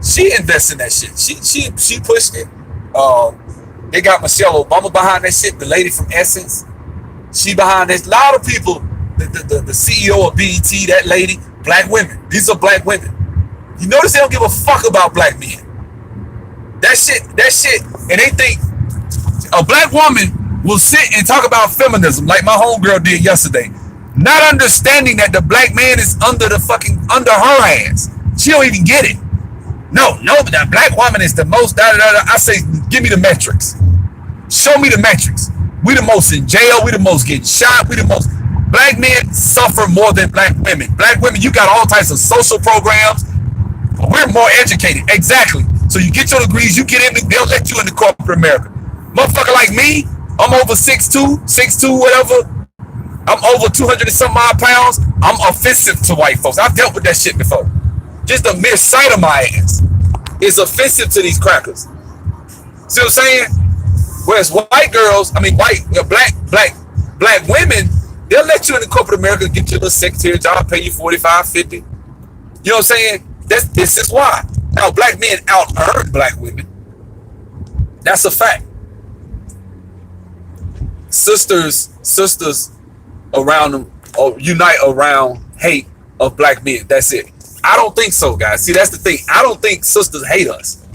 she invests in that shit. She pushed it. They got Michelle Obama behind that shit. The lady from Essence, she behind this. A lot of people. The CEO of BET, that lady, black women. These are black women. You notice they don't give a fuck about black men. That shit, and they think a black woman will sit and talk about feminism like my homegirl did yesterday, not understanding that the black man is under her ass. She don't even get it. No, but that black woman is the most, I say, give me the metrics. Show me the metrics. We the most in jail, we the most getting shot, we the most. Black men suffer more than black women. Black women, you got all types of social programs. We're more educated. Exactly. So you get your degrees, you get in, they'll let you into corporate America. Motherfucker like me, I'm over 6'2", whatever. I'm over 200 and some odd pounds. I'm offensive to white folks. I've dealt with that shit before. Just the mere sight of my ass is offensive to these crackers. See what I'm saying? Whereas white girls, black women, they'll let you into corporate America, get you a little secretary job, pay you $45, $50. You know what I'm saying? This is why. Now, black men out-earn black women. That's a fact. Sisters around them unite around hate of black men. That's it. I don't think so, guys. See, that's the thing. I don't think sisters hate us.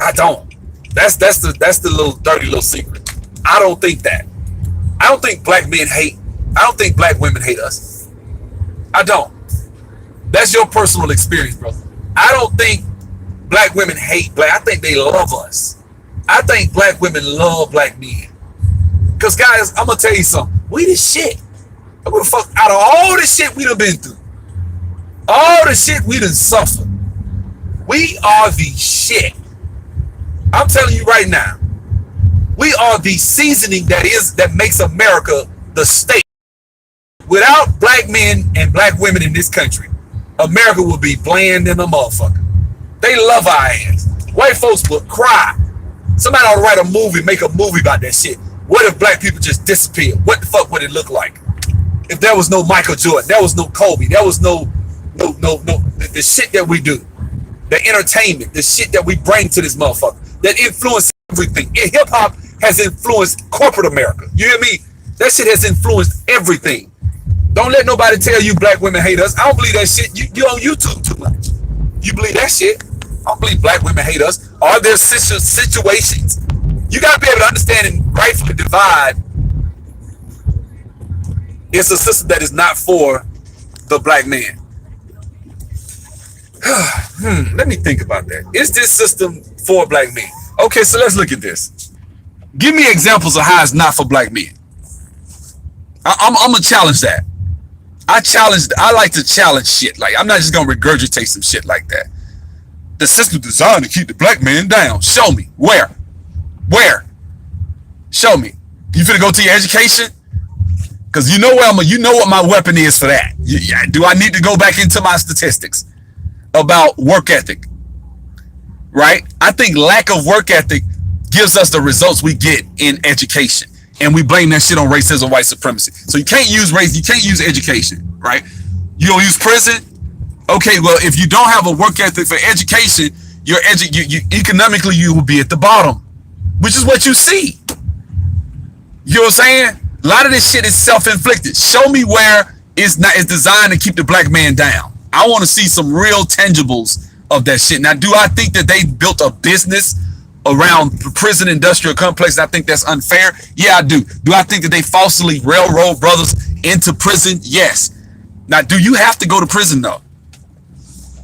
I don't. That's the little dirty little secret. I don't think that. I don't think black men hate. I don't think black women hate us. I don't. That's your personal experience, brother. I don't think black women hate black. I think they love us. I think black women love black men. Because, guys, I'm going to tell you something. We the shit. I'm going to fuck out of all the shit we done been through. All the shit we done suffered. We are the shit. I'm telling you right now. We are the seasoning that makes America the state. Without black men and black women in this country, America would be bland in a motherfucker. They love our ass. White folks would cry. Somebody ought to write a movie, make a movie about that shit. What if black people just disappeared? What the fuck would it look like? If there was no Michael Jordan, there was no Kobe, there was no the shit that we do, the entertainment, the shit that we bring to this motherfucker, that influence everything. Hip hop has influenced corporate America. You hear me? That shit has influenced everything. Don't let nobody tell you black women hate us. I don't believe that shit. You on YouTube too much. You believe that shit? I don't believe black women hate us. Are there situations? You got to be able to understand and rightfully divide. It's a system that is not for the black man. Let me think about that. Is this system for black men? Okay, so let's look at this. Give me examples of how it's not for black men. I'm gonna challenge that. I like to challenge shit. Like, I'm not just gonna regurgitate some shit like that. The system designed to keep the black man down. Show me. Where? Show me. You finna go to your education? Because you know what my weapon is for that. Do I need to go back into my statistics about work ethic? Right? I think lack of work ethic gives us the results we get in education. And we blame that shit on racism, white supremacy. So you can't use race, you can't use education, right? You don't use prison? Okay, well, if you don't have a work ethic for education, economically you will be at the bottom, which is what you see. You know what I'm saying? A lot of this shit is self-inflicted. Show me where it's designed to keep the black man down. I want to see some real tangibles of that shit. Now, do I think that they built a business around the prison industrial complex? I think that's unfair. Yeah, I do. Do I think that they falsely railroad brothers into prison? Yes. Now, do you have to go to prison though?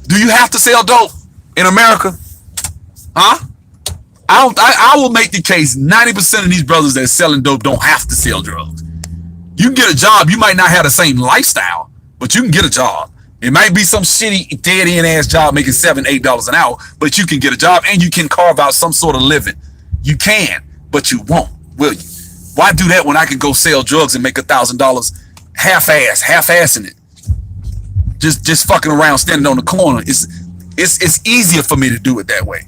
Do you have to sell dope in America? Huh? I will make the case 90% of these brothers that are selling dope don't have to sell drugs. You can get a job. You might not have the same lifestyle, but you can get a job. It might be some shitty dead-end ass job making $7, $8 an hour, but you can get a job and you can carve out some sort of living. You can, but you won't, will you? Why do that when I can go sell drugs and make $1,000 half-assing it? Just fucking around standing on the corner. It's easier for me to do it that way.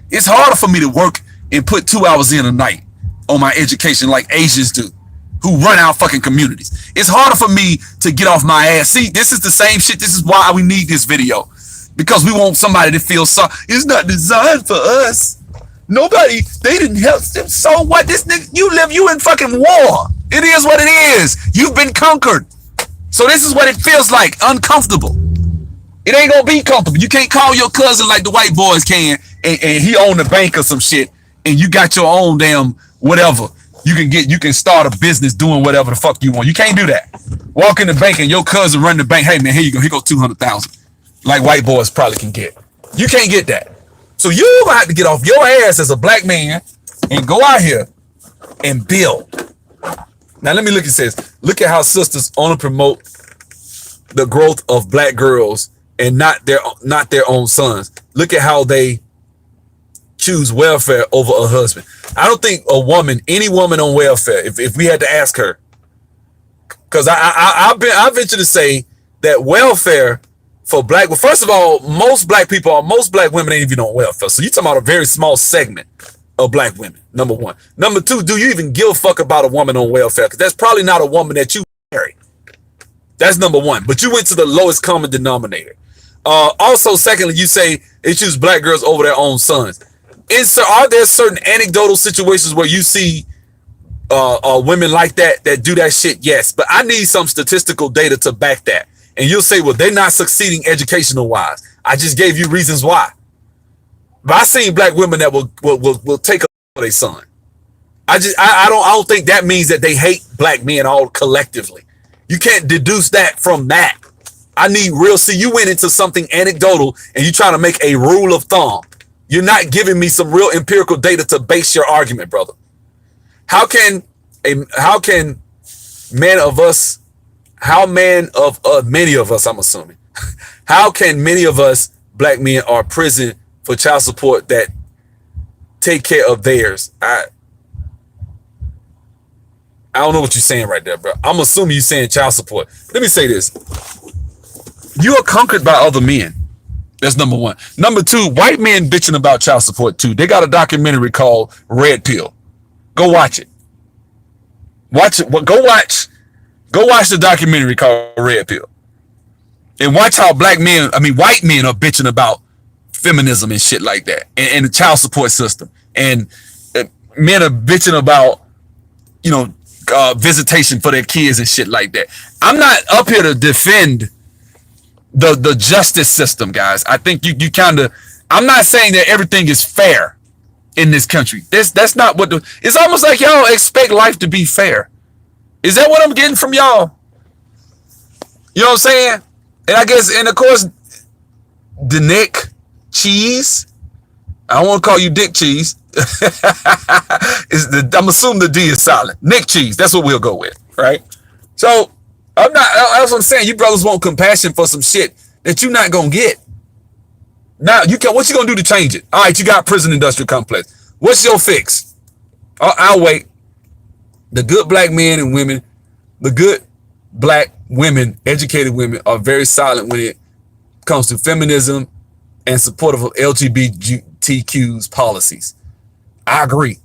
It's harder for me to work and put 2 hours in a night on my education like Asians do, who run our fucking communities. It's harder for me to get off my ass. See, this is the same shit. This is why we need this video. Because we want somebody to feel sorry. It's not designed for us. Nobody, they didn't help them. So what? This nigga, you in fucking war. It is what it is. You've been conquered. So this is what it feels like, uncomfortable. It ain't gonna be comfortable. You can't call your cousin like the white boys can, and he own the bank or some shit, and you got your own damn whatever. You can start a business doing whatever the fuck you want. You can't do that. Walk in the bank and your cousin run the bank. Hey man, here you go. Here goes 200,000. Like white boys probably can get. You can't get that. So you gonna have to get off your ass as a black man and go out here and build. Now let me look at this. Look at how sisters only promote the growth of black girls and not their own sons. Look at how they choose welfare over a husband. I don't think a woman, any woman on welfare, if we had to ask her, because I venture to say that welfare for black, well, first of all, most black women ain't even on welfare. So you're talking about a very small segment of black women, number one. Number two, do you even give a fuck about a woman on welfare? Because that's probably not a woman that you married. That's number one. But you went to the lowest common denominator. Also, secondly, you say they choose black girls over their own sons. Are there certain anecdotal situations where you see women like that do that shit? Yes, but I need some statistical data to back that. And you'll say, well, they're not succeeding educational wise. I just gave you reasons why. But I seen black women that will take up for their son. I don't think that means that they hate black men all collectively. You can't deduce that from that. I need real. See, you went into something anecdotal and you're trying to make a rule of thumb. You're not giving me some real empirical data to base your argument, brother. How can many of us, I'm assuming, how can many of us black men are prison for child support that take care of theirs? I don't know what you're saying right there, bro. I'm assuming you're saying child support. Let me say this. You are conquered by other men. That's number one. Number two, white men bitching about child support too. They got a documentary called Red Pill. Go watch it. Watch it. Go watch the documentary called Red Pill. And watch how white men are bitching about feminism and shit like that. And the child support system. And men are bitching about, visitation for their kids and shit like that. I'm not up here to defend the justice system, guys. I think you kind of, I'm not saying that everything is fair in this country. That's not what it's almost like y'all expect life to be fair. Is that what I'm getting from y'all? You know what I'm saying? And I guess, and of course, the Nick Cheese. I don't want to call you Dick Cheese. I'm assuming the D is silent. Nick Cheese. That's what we'll go with, right? So that's what I'm saying. You brothers want compassion for some shit that you're not gonna get. Now what you gonna do to change it? All right, you got prison industrial complex. What's your fix? I'll wait. The good black men and women, the good black women, educated women, are very silent when it comes to feminism and supportive of LGBTQ's policies. I agree.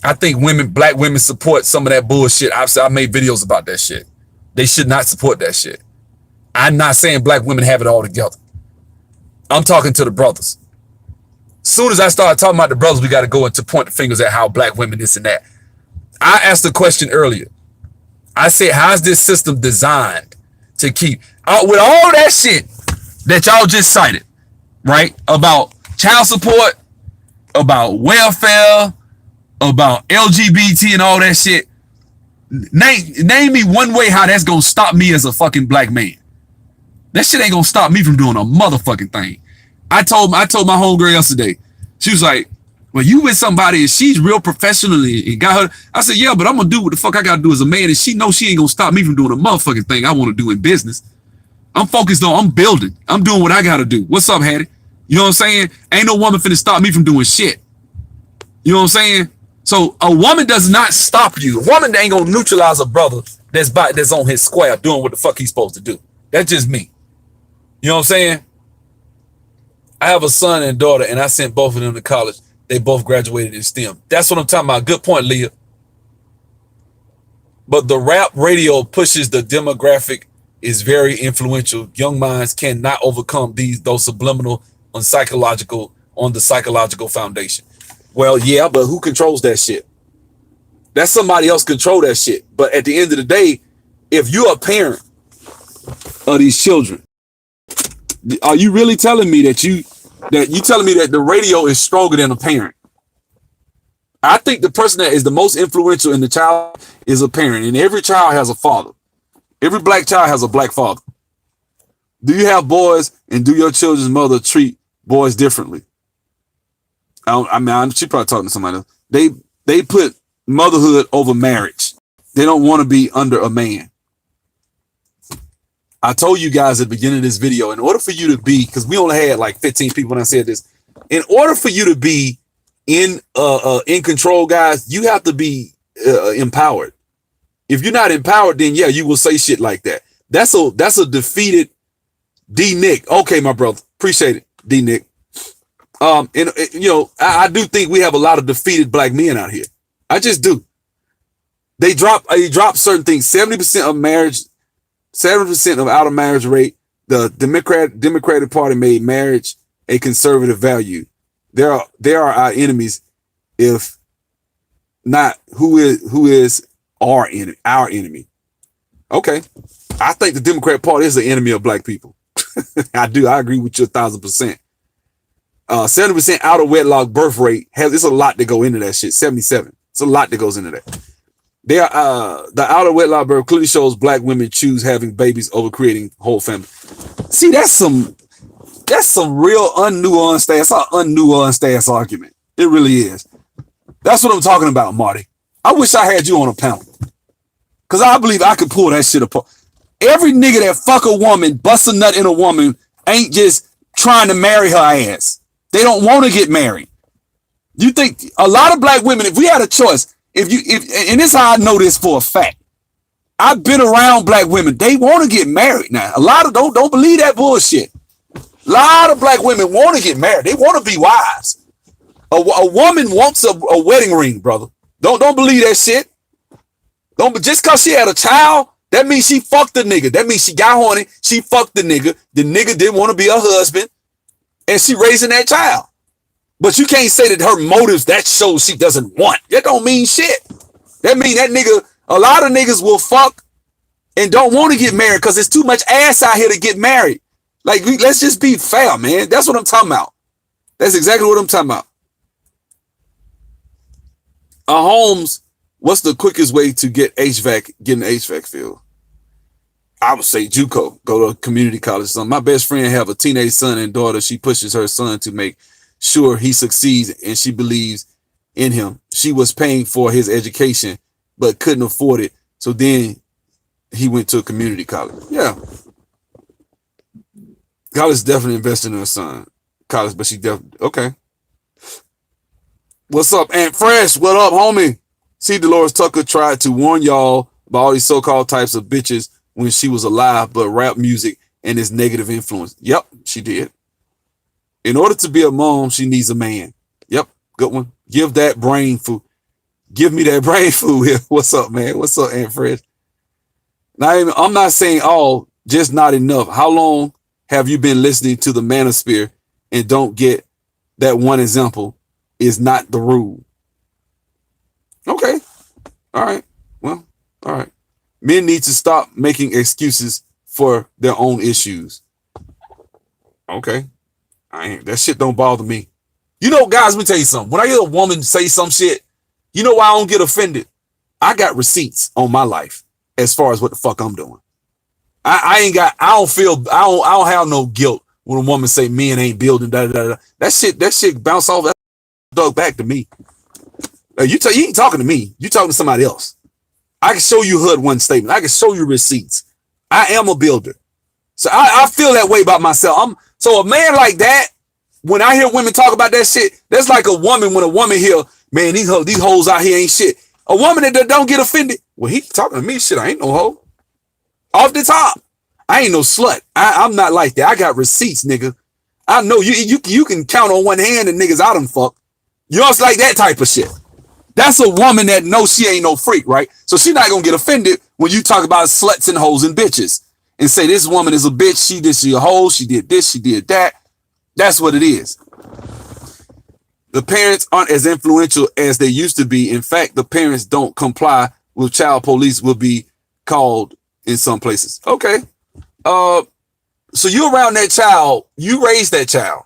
I think black women support some of that bullshit. I made videos about that shit. They should not support that shit. I'm not saying black women have it all together. I'm talking to the brothers. Soon as I start talking about the brothers, we got to go into point the fingers at how black women this and that. I asked the question earlier. I said, how's this system designed to keep with all that shit that y'all just cited, right? About child support, about welfare, about LGBT and all that shit. Name me one way how that's gonna stop me as a fucking black man. That shit ain't gonna stop me from doing a motherfucking thing. I told my homegirl yesterday. She was like, well, you with somebody and she's real professionally and got her. I said, yeah, but I'm gonna do what the fuck I gotta do as a man, and she knows she ain't gonna stop me from doing a motherfucking thing I want to do in business. I'm focused on, I'm building. I'm doing what I gotta do. What's up, Hattie? You know what I'm saying? Ain't no woman finna stop me from doing shit. You know what I'm saying? So a woman does not stop you. A woman ain't gonna neutralize a brother that's on his square doing what the fuck he's supposed to do. That's just me. You know what I'm saying? I have a son and daughter, and I sent both of them to college. They both graduated in STEM. That's what I'm talking about. Good point, Leah. But the rap radio pushes the demographic is very influential. Young minds cannot overcome those subliminal on the psychological foundation. Well, yeah, but who controls that shit? That's somebody else control that shit. But at the end of the day, if you're a parent of these children, are you really telling me that you telling me that the radio is stronger than a parent? I think the person that is the most influential in the child is a parent, and every child has a father. Every black child has a black father. Do you have boys, and do your children's mother treat boys differently? She probably talking to somebody else. They put motherhood over marriage. They don't want to be under a man. I told you guys at the beginning of this video, in order for you to be, because we only had like 15 people when I said this, in order for you to be in control, guys, you have to be empowered. If you're not empowered, then yeah, you will say shit like that. That's a defeated D Nick. Okay, my brother, appreciate it, D Nick. And you know, I do think we have a lot of defeated black men out here. I just do. They drop certain things. 70% of marriage, 70% of out of marriage rate. The Democratic Party made marriage a conservative value. They are our enemies. If not, who is our enemy? Okay, I think the Democratic Party is the enemy of black people. I do. I agree with you 1,000%. 70% out of wedlock birth rate it's a lot to go into that shit. 77. It's a lot that goes into that. The out of wedlock birth clearly shows black women choose having babies over creating whole family. See, that's some real unnuanced ass argument. It really is. That's what I'm talking about, Marty. I wish I had you on a panel, because I believe I could pull that shit apart. Every nigga that fuck a woman, bust a nut in a woman, ain't just trying to marry her ass. They don't want to get married. You think a lot of black women, if we had a choice, and this is how I know this for a fact. I've been around black women. They want to get married now. A lot of don't believe that bullshit. A lot of black women want to get married. They want to be wives. A woman wants a wedding ring, brother. Don't believe that shit. Just because she had a child, that means she fucked the nigga. That means she got horny. She fucked the nigga. The nigga didn't want to be her husband, and she raising that child. But you can't say that her motives, that shows she doesn't want. That don't mean shit. That mean that nigga, a lot of niggas will fuck and don't want to get married because there's too much ass out here to get married. Like, let's just be fair, man. That's what I'm talking about. That's exactly what I'm talking about. Homes, what's the quickest way to get an HVAC field? I would say JUCO, go to a community college. So my best friend have a teenage son and daughter. She pushes her son to make sure he succeeds, and she believes in him. She was paying for his education, but couldn't afford it. So then he went to a community college. Yeah. College definitely invested in her son. College, but she definitely, okay. What's up, Aunt Fresh? What up, homie? See, Dolores Tucker tried to warn y'all about all these so-called types of bitches when she was alive, but rap music and its negative influence. Yep, she did. In order to be a mom, she needs a man. Yep, good one. Give that brain food. Give me that brain food here. What's up, man? What's up, Aunt Fred? I'm not saying all, just not enough. How long have you been listening to the manosphere and don't get that one example is not the rule. Okay. All right. Well, all right. Men need to stop making excuses for their own issues. Okay. That shit don't bother me. You know, guys, let me tell you something. When I hear a woman say some shit, you know why I don't get offended? I got receipts on my life as far as what the fuck I'm doing. I don't have no guilt when a woman say men ain't building, da da da. That shit bounce off that dog back to me. You ain't talking to me. You talking to somebody else. I can show you HUD one statement. I can show you receipts. I am a builder. So I feel that way about myself. So a man like that, when I hear women talk about that shit, that's like a woman when a woman hear, man, these hoes out here ain't shit. A woman that don't get offended. Well, he talking to me, shit, I ain't no hoe. Off the top. I ain't no slut. I'm not like that. I got receipts, nigga. I know you can count on one hand the niggas I done fuck. You know, it's like that type of shit. That's a woman that knows she ain't no freak, right? So she not gonna get offended when you talk about sluts and hoes and bitches and say this woman is a bitch, she a hoe, she did this, she did that. That's what it is. The parents aren't as influential as they used to be. In fact, the parents don't comply with child police will be called in some places. Okay. So you're around that child, you raised that child,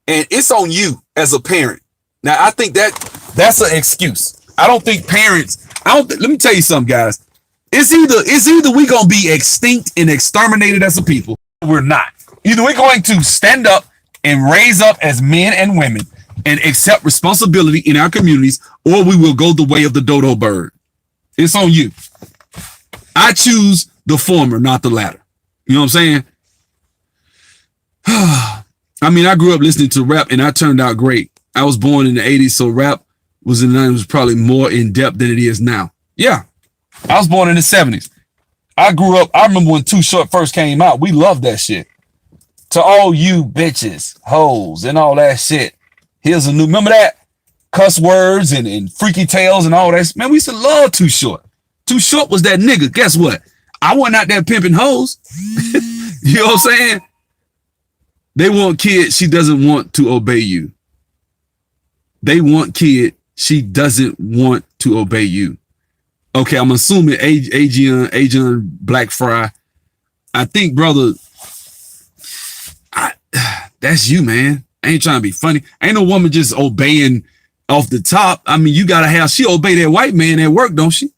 and it's on you as a parent. Now, I think that's an excuse. I don't think parents, let me tell you something, guys. It's either we gonna be extinct and exterminated as a people, or we're not. Either we're going to stand up and raise up as men and women and accept responsibility in our communities, or we will go the way of the dodo bird. It's on you. I choose the former, not the latter. You know what I'm saying? I mean, I grew up listening to rap and I turned out great. I was born in the 80s, so rap was probably more in depth than it is now. Yeah. I was born in the 70s. I remember when Too Short first came out. We loved that shit. To all you bitches, hoes, and all that shit. Remember that? Cuss words and freaky tales and all that. Man, we used to love Too Short. Too Short was that nigga. Guess what? I wasn't out there pimping hoes. You know what I'm saying? They want kid, she doesn't want to obey you. They want kid, she doesn't want to obey you. Okay, I'm assuming Adrian Black Fry. I think, brother, that's you, man. I ain't trying to be funny. Ain't no woman just obeying off the top. I mean, you gotta have, she obey that white man at work, don't she?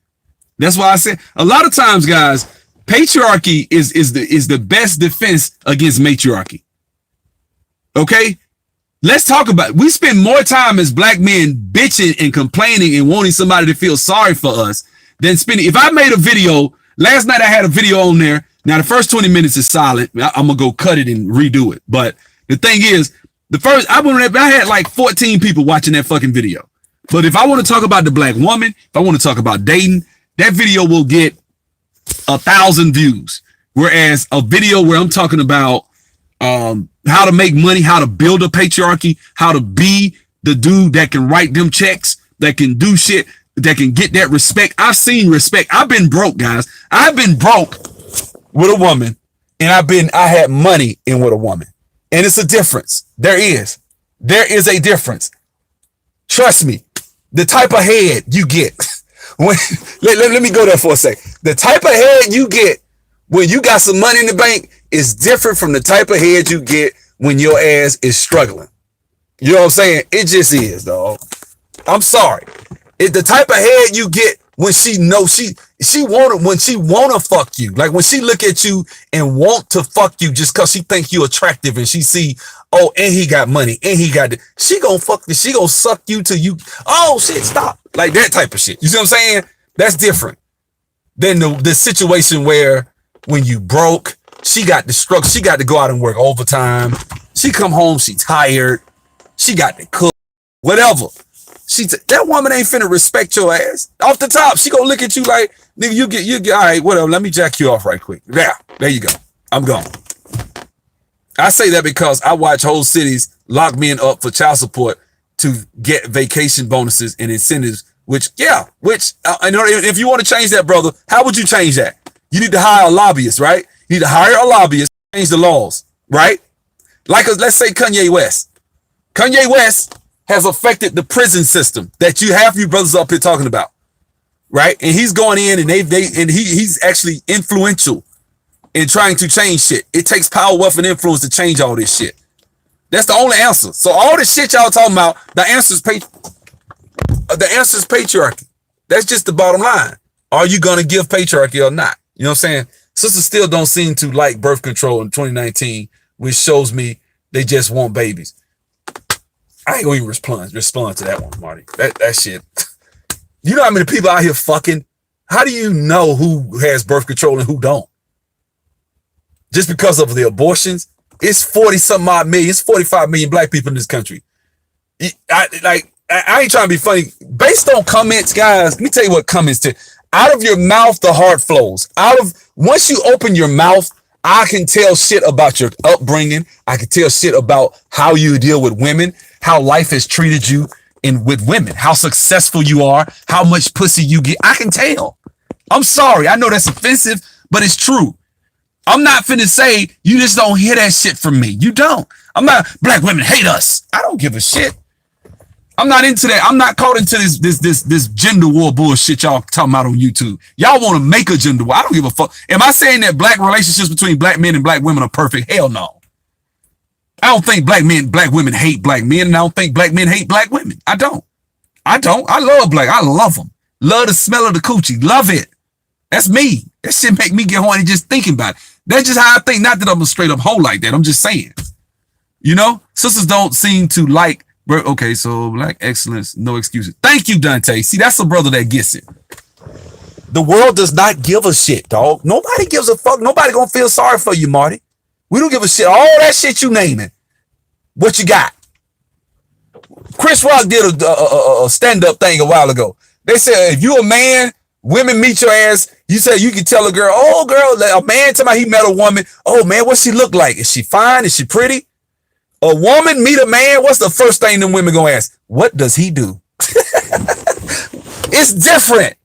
That's why I said a lot of times, guys, patriarchy is the best defense against matriarchy. Okay? Let's talk about it. We spend more time as black men bitching and complaining and wanting somebody to feel sorry for us than spending. If I made a video, last night I had a video on there. Now the first 20 minutes is silent. I'm gonna go cut it and redo it. But the thing is, I had like 14 people watching that fucking video. But if I want to talk about the black woman, if I want to talk about dating, that video will get 1,000 views. Whereas a video where I'm talking about how to make money, how to build a patriarchy, how to be the dude that can write them checks, that can do shit, that can get that respect. I've seen respect. I've been broke, guys. I've been broke with a woman, and I had money in with a woman. And it's a difference. There is a difference. Trust me, the type of head you get when, let me go there for a sec. The type of head you get when you got some money in the bank is different from the type of head you get when your ass is struggling. You know what I'm saying? It just is, dog. I'm sorry. It's the type of head you get when she knows when she wanna fuck you. Like when she look at you and want to fuck you just cause she think you attractive and she see, oh, and he got money and he got she gonna suck you till you, oh shit, stop. Like that type of shit. You see what I'm saying? That's different than the situation where when you broke, she got the struggle, she got to go out and work overtime. She come home, she tired, she got to cook, whatever. That woman ain't finna respect your ass. Off the top, she gonna look at you like, nigga, you get, all right, whatever, let me jack you off right quick. There you go. I'm gone. I say that because I watch whole cities lock men up for child support to get vacation bonuses and incentives, if you want to change that, brother, how would you change that? You need to hire a lobbyist, right? You need to hire a lobbyist, change the laws, right? Like, let's say Kanye West. Kanye West has affected the prison system that you have you brothers up here talking about, right? And he's going in and he's actually influential in trying to change shit. It takes power, wealth, and influence to change all this shit. That's the only answer. So all the shit y'all talking about, the answer is patriarchy. That's just the bottom line. Are you gonna give patriarchy or not? You know what I'm saying? Sisters still don't seem to like birth control in 2019, which shows me they just want babies. I ain't gonna even respond to that one, Marty. That shit. You know how many people out here fucking? How do you know who has birth control and who don't? Just because of the abortions? It's 40-something odd million. It's 45 million black people in this country. I ain't trying to be funny. Based on comments, guys, let me tell you what comments to. Out of your mouth, the heart flows. Once you open your mouth, I can tell shit about your upbringing. I can tell shit about how you deal with women, how life has treated you with women, how successful you are, how much pussy you get. I can tell. I'm sorry. I know that's offensive, but it's true. I'm not finna say you just don't hear that shit from me. You don't. I'm not. Black women hate us. I don't give a shit. I'm not into that. I'm not caught into this gender war bullshit y'all talking about on YouTube. Y'all want to make a gender war. I don't give a fuck. Am I saying that black relationships between black men and black women are perfect? Hell no. I don't think black women hate black men, and I don't think black men hate black women. I don't. I love black. I love them. Love the smell of the coochie. Love it. That's me. That shit make me get horny just thinking about it. That's just how I think. Not that I'm a straight up hoe like that. I'm just saying. You know, sisters don't seem to like. Okay, so black excellence, no excuses. Thank you, Dante. See, that's a brother that gets it. The world does not give a shit, dog. Nobody gives a fuck. Nobody gonna feel sorry for you, Marty. We don't give a shit. All that shit you naming. What you got? Chris Rock did a stand-up thing a while ago. They said, if you a man, women meet your ass. You said you can tell a girl, oh, girl, a man tell me he met a woman. Oh, man, what she look like? Is she fine? Is she pretty? A woman meet a man, what's the first thing them women gonna ask? What does he do? It's different.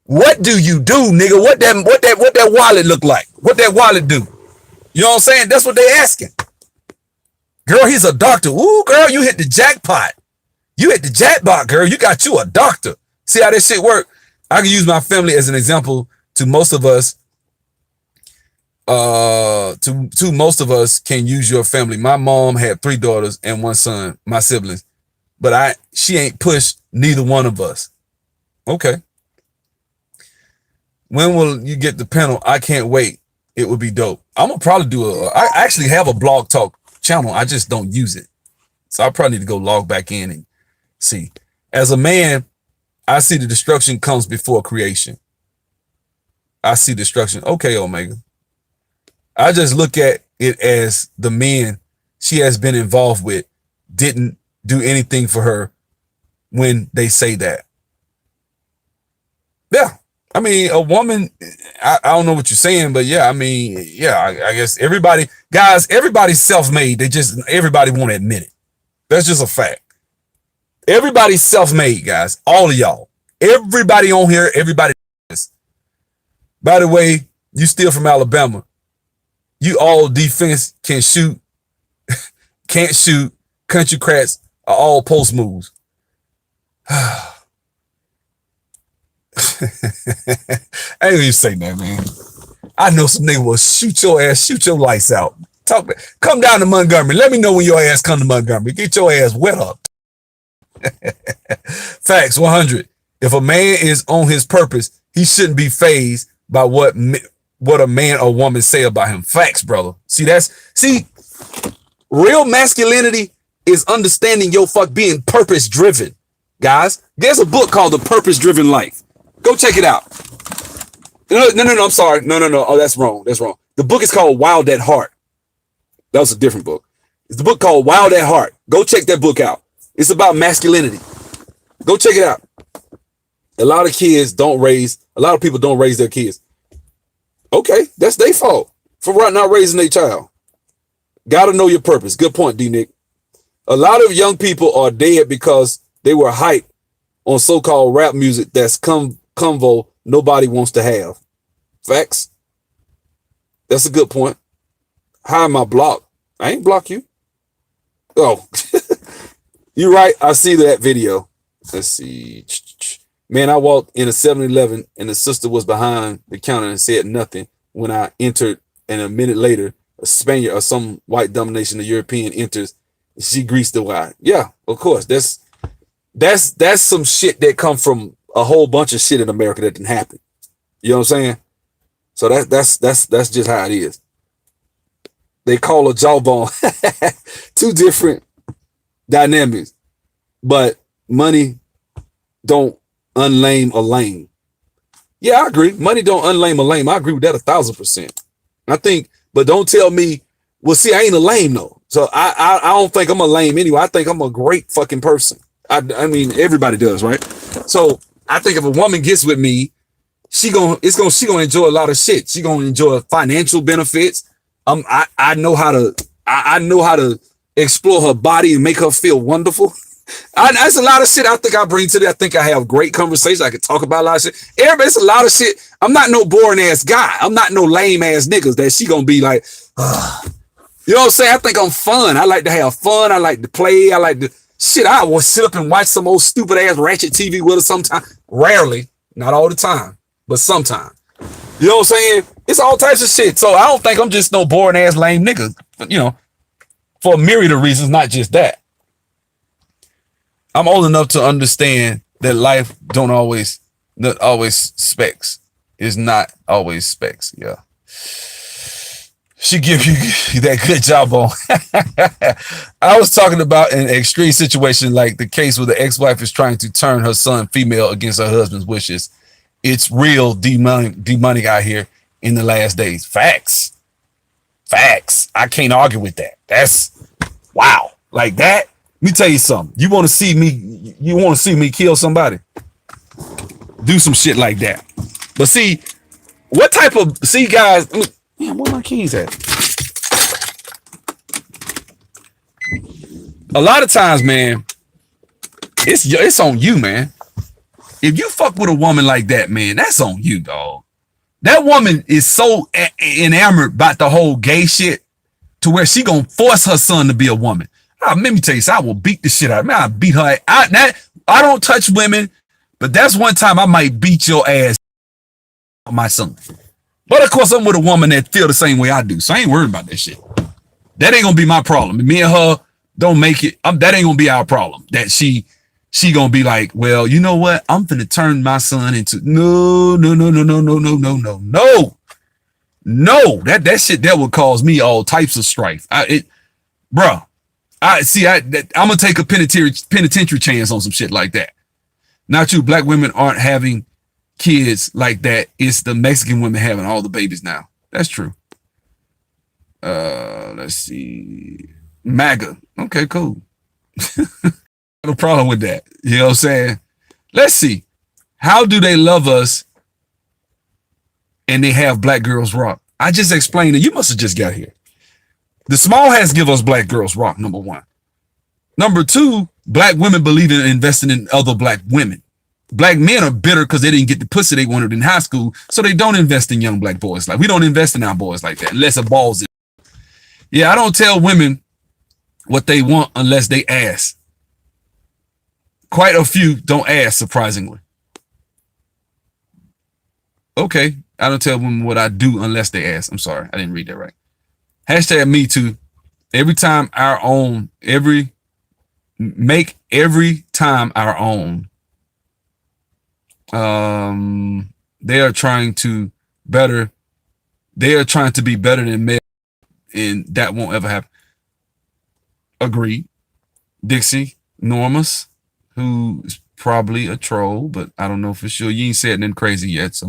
What do you do, nigga? What that wallet look like? What that wallet do? You know what I'm saying? That's what they asking. Girl, he's a doctor. Ooh, girl, you hit the jackpot. You hit the jackpot, girl. You got you a doctor. See how this shit work? I can use my family as an example to most of us. To most of us can use your family. My mom had 3 daughters and 1 son, my siblings, but she ain't pushed neither one of us. Okay. When will you get the panel? I can't wait. It would be dope. I'm gonna probably do I actually have a blog talk channel. I just don't use it. So I probably need to go log back in and see. As a man, I see the destruction comes before creation. I see destruction. Okay, Omega. I just look at it as the men she has been involved with didn't do anything for her when they say that. Yeah. I mean, a woman, I don't know what you're saying, but yeah, I mean, yeah, I guess everybody's self-made. Everybody won't admit it. That's just a fact. Everybody's self-made, guys. All of y'all. Everybody on here, everybody. By the way, you still from Alabama. You all defense can shoot, can't shoot, country crats are all post moves. I ain't even say that, man. I know some nigga will shoot your ass, shoot your lights out. Come down to Montgomery. Let me know when your ass come to Montgomery. Get your ass wet up. Facts 100. If a man is on his purpose, he shouldn't be fazed by what a man or woman say about him. Facts, brother. See, real masculinity is understanding your being purpose driven. Guys, there's a book called The Purpose Driven Life. Go check it out. No, I'm sorry. No. Oh, that's wrong. The book is called Wild at Heart. That was a different book. It's the book called Wild at Heart. Go check that book out. It's about masculinity. Go check it out. A lot of people don't raise their kids. Okay, that's their fault for not raising their child. Gotta know your purpose. Good point, D-Nick. A lot of young people are dead because they were hyped on so-called rap music that's convo nobody wants to have. Facts. That's a good point. How am I blocked? I ain't block you. Oh, you're right. I see that video. Let's see. Man, I walked in a 7-Eleven and the sister was behind the counter and said nothing when I entered. And a minute later, a Spaniard or some white domination of European enters. She greased the wire. Yeah, of course. That's some shit that come from a whole bunch of shit in America that didn't happen. You know what I'm saying? So that's just how it is. They call a jawbone. Two different dynamics, but money don't unlame a lame. Yeah, I agree. Money don't unlame a lame. I agree with that 1,000%. I think, but don't tell me, well, see, I ain't a lame though. So I don't think I'm a lame anyway. I think I'm a great fucking person. I mean, everybody does, right? So I think if a woman gets with me, she gonna enjoy a lot of shit. She gonna enjoy financial benefits. I know how to explore her body and make her feel wonderful. That's a lot of shit I think I bring to it. I think I have great conversations. I can talk about a lot of shit. It's a lot of shit. I'm not no boring ass guy. I'm not no lame ass niggas that she gonna be like, you know what I'm saying? I think I'm fun. I like to have fun. I like to play. I like to shit. I will sit up and watch some old stupid ass ratchet TV with her sometimes. Rarely, not all the time, but sometimes. You know what I'm saying? It's all types of shit. So I don't think I'm just no boring ass lame nigga. But, you know, for a myriad of reasons, not just that. I'm old enough to understand that life don't always, not always specs. It's not always specs. Yeah. She give you that good job on. I was talking about an extreme situation like the case where the ex-wife is trying to turn her son female against her husband's wishes. It's real demonic out here in the last days. Facts. I can't argue with that. That's wow. Like that. Let me tell you something. You want to see me kill somebody? Do some shit like that. But see, what type of guys? Damn, where my keys at? A lot of times, man, it's on you, man. If you fuck with a woman like that, man, that's on you, dog. That woman is so enamored about the whole gay shit to where she gonna force her son to be a woman. Let me tell you, I will beat the shit out of her. Man, I beat her. I don't touch women, but that's one time I might beat your ass, my son. But of course, I'm with a woman that feel the same way I do, so I ain't worried about that shit. That ain't gonna be my problem. Me and her don't make it. That ain't gonna be our problem. That she gonna be like, well, you know what? I'm gonna turn my son into no. That shit that would cause me all types of strife. Bro. I'm gonna take a penitentiary chance on some shit like that. Not you. Black women aren't having kids like that. It's the Mexican women having all the babies now. That's true. Let's see. MAGA. Okay, cool. No problem with that. You know what I'm saying? Let's see. How do they love us and they have black girls rock? I just explained it. You must have just got here. The small hats give us black girls rock, number one. Number two, black women believe in investing in other black women. Black men are bitter because they didn't get the pussy they wanted in high school, so they don't invest in young black boys. Like, we don't invest in our boys like that unless a ball's in. Yeah, I don't tell women what they want unless they ask. Quite a few don't ask, surprisingly. Okay, I don't tell women what I do unless they ask. I'm sorry, I didn't read that right. Hashtag me too. Every time our own, make every time our own. They are trying to better. They are trying to be better than male, and that won't ever happen. Agreed. Dixie Normus, who's probably a troll, but I don't know for sure. You ain't said nothing crazy yet, so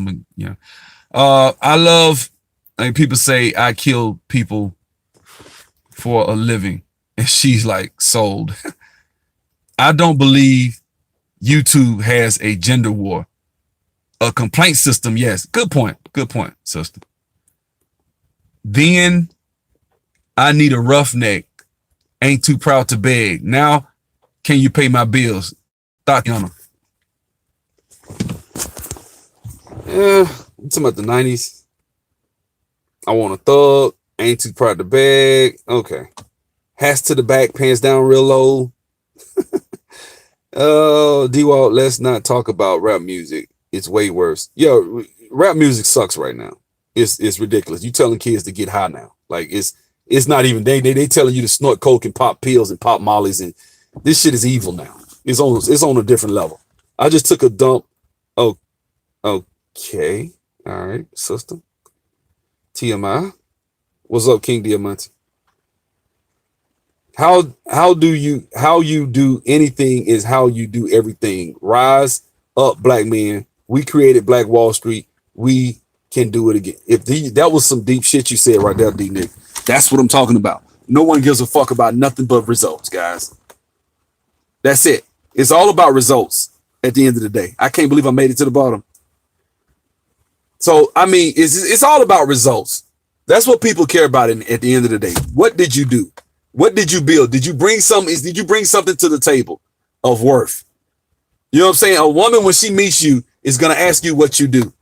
I love. Like, people say I kill people for a living, and she's like, sold. I don't believe YouTube has a gender war. A complaint system, yes. Good point, sister. Then I need a roughneck. Ain't too proud to beg. Now, can you pay my bills? Tatiana. I'm talking about the 90s. I want a thug. Ain't too proud to beg. Okay. hats to the back, pants down real low. Oh, D-Walt, let's not talk about rap music. It's way worse. Yo, rap music sucks right now. It's ridiculous. You telling kids to get high now. Like it's not even they telling you to snort coke and pop pills and pop mollies, and this shit is evil now. It's on a different level. I just took a dump. Oh, okay. All right, sister. TMI. What's up, King Diamante? How you do anything is how you do everything. Rise up, black men. We created Black Wall Street. We can do it again. That was some deep shit you said right there, D Nick. That's what I'm talking about. No one gives a fuck about nothing but results, guys. That's it. It's all about results at the end of the day. I can't believe I made it to the bottom. So, I mean, it's all about results. That's what people care about at the end of the day. What did you do? What did you build? Did you bring something to the table of worth? You know what I'm saying? A woman, when she meets you, is going to ask you what you do.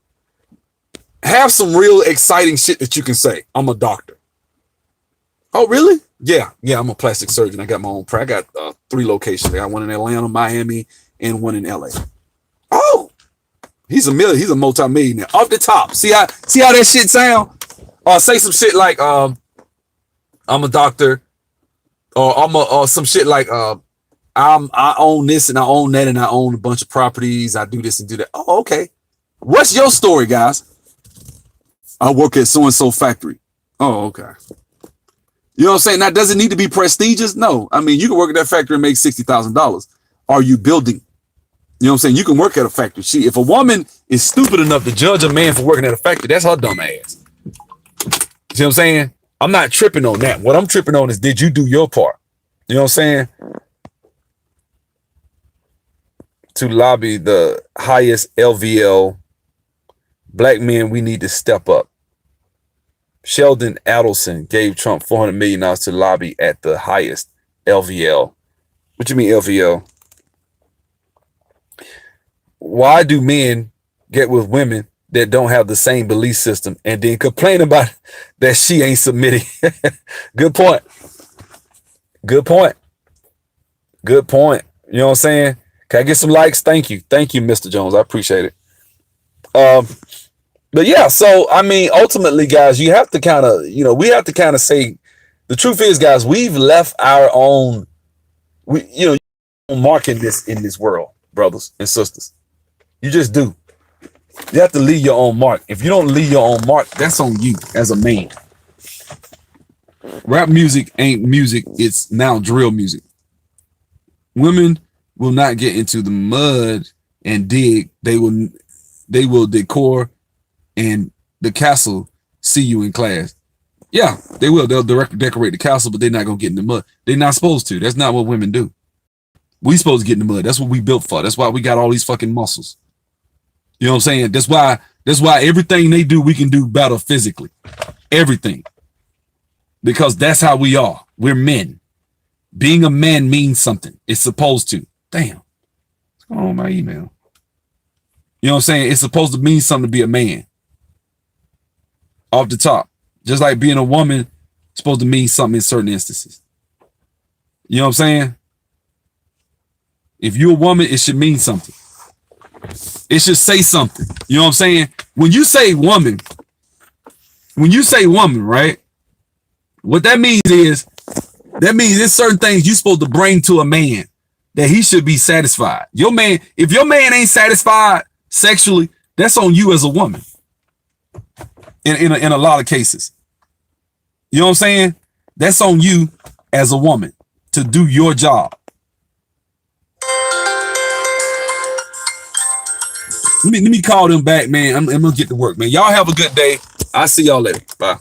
Have some real exciting shit that you can say. I'm a doctor. Oh, really? Yeah, I'm a plastic surgeon. I got my own practice. I got 3 locations. I got one in Atlanta, Miami, and one in LA. Oh, he's a multi-millionaire. Off the top. See how that shit sound? Or say some shit like I'm a doctor. Or some shit like I own this and I own that and I own a bunch of properties. I do this and do that. Oh, okay. What's your story, guys? I work at so-and-so factory. Oh, okay. You know what I'm saying? Now, does it need to be prestigious? No. I mean, you can work at that factory and make $60,000. Are you building? You know what I'm saying? You can work at a factory. If a woman is stupid enough to judge a man for working at a factory, that's her dumb ass. See what I'm saying? I'm not tripping on that. What I'm tripping on is, did you do your part? You know what I'm saying? To lobby the highest LVL, black men, we need to step up. Sheldon Adelson gave Trump $400 million to lobby at the highest LVL. What you mean LVL? Why do men get with women that don't have the same belief system and then complain about that she ain't submitting? Good point. You know what I'm saying? Can I get some likes? Thank you, Mr. Jones. I appreciate it. But yeah, so I mean, ultimately, guys, you have to kind of, we have to kind of say, the truth is, guys, we've left our own, mark in this world, brothers and sisters. You just do. You have to leave your own mark. If you don't leave your own mark, that's on you as a man. Rap music ain't music. It's now drill music. Women will not get into the mud and dig. They will decor and the castle see you in class. Yeah, they will. They'll decorate the castle, but they're not going to get in the mud. They're not supposed to. That's not what women do. We supposed to get in the mud. That's what we built for. That's why we got all these fucking muscles. You know what I'm saying? That's why everything they do, we can do better physically. Everything. Because that's how we are. We're men. Being a man means something. It's supposed to. Damn. What's going on with my email? You know what I'm saying? It's supposed to mean something to be a man. Off the top. Just like being a woman is supposed to mean something in certain instances. You know what I'm saying? If you're a woman, it should mean something. It should say something. You know what I'm saying? When you say woman, right? What that means is, there's certain things you're supposed to bring to a man that he should be satisfied. If your man ain't satisfied sexually, that's on you as a woman. In a lot of cases. You know what I'm saying? That's on you as a woman to do your job. Let me call them back, man. I'm gonna get to work, man. Y'all have a good day. I'll see y'all later. Bye.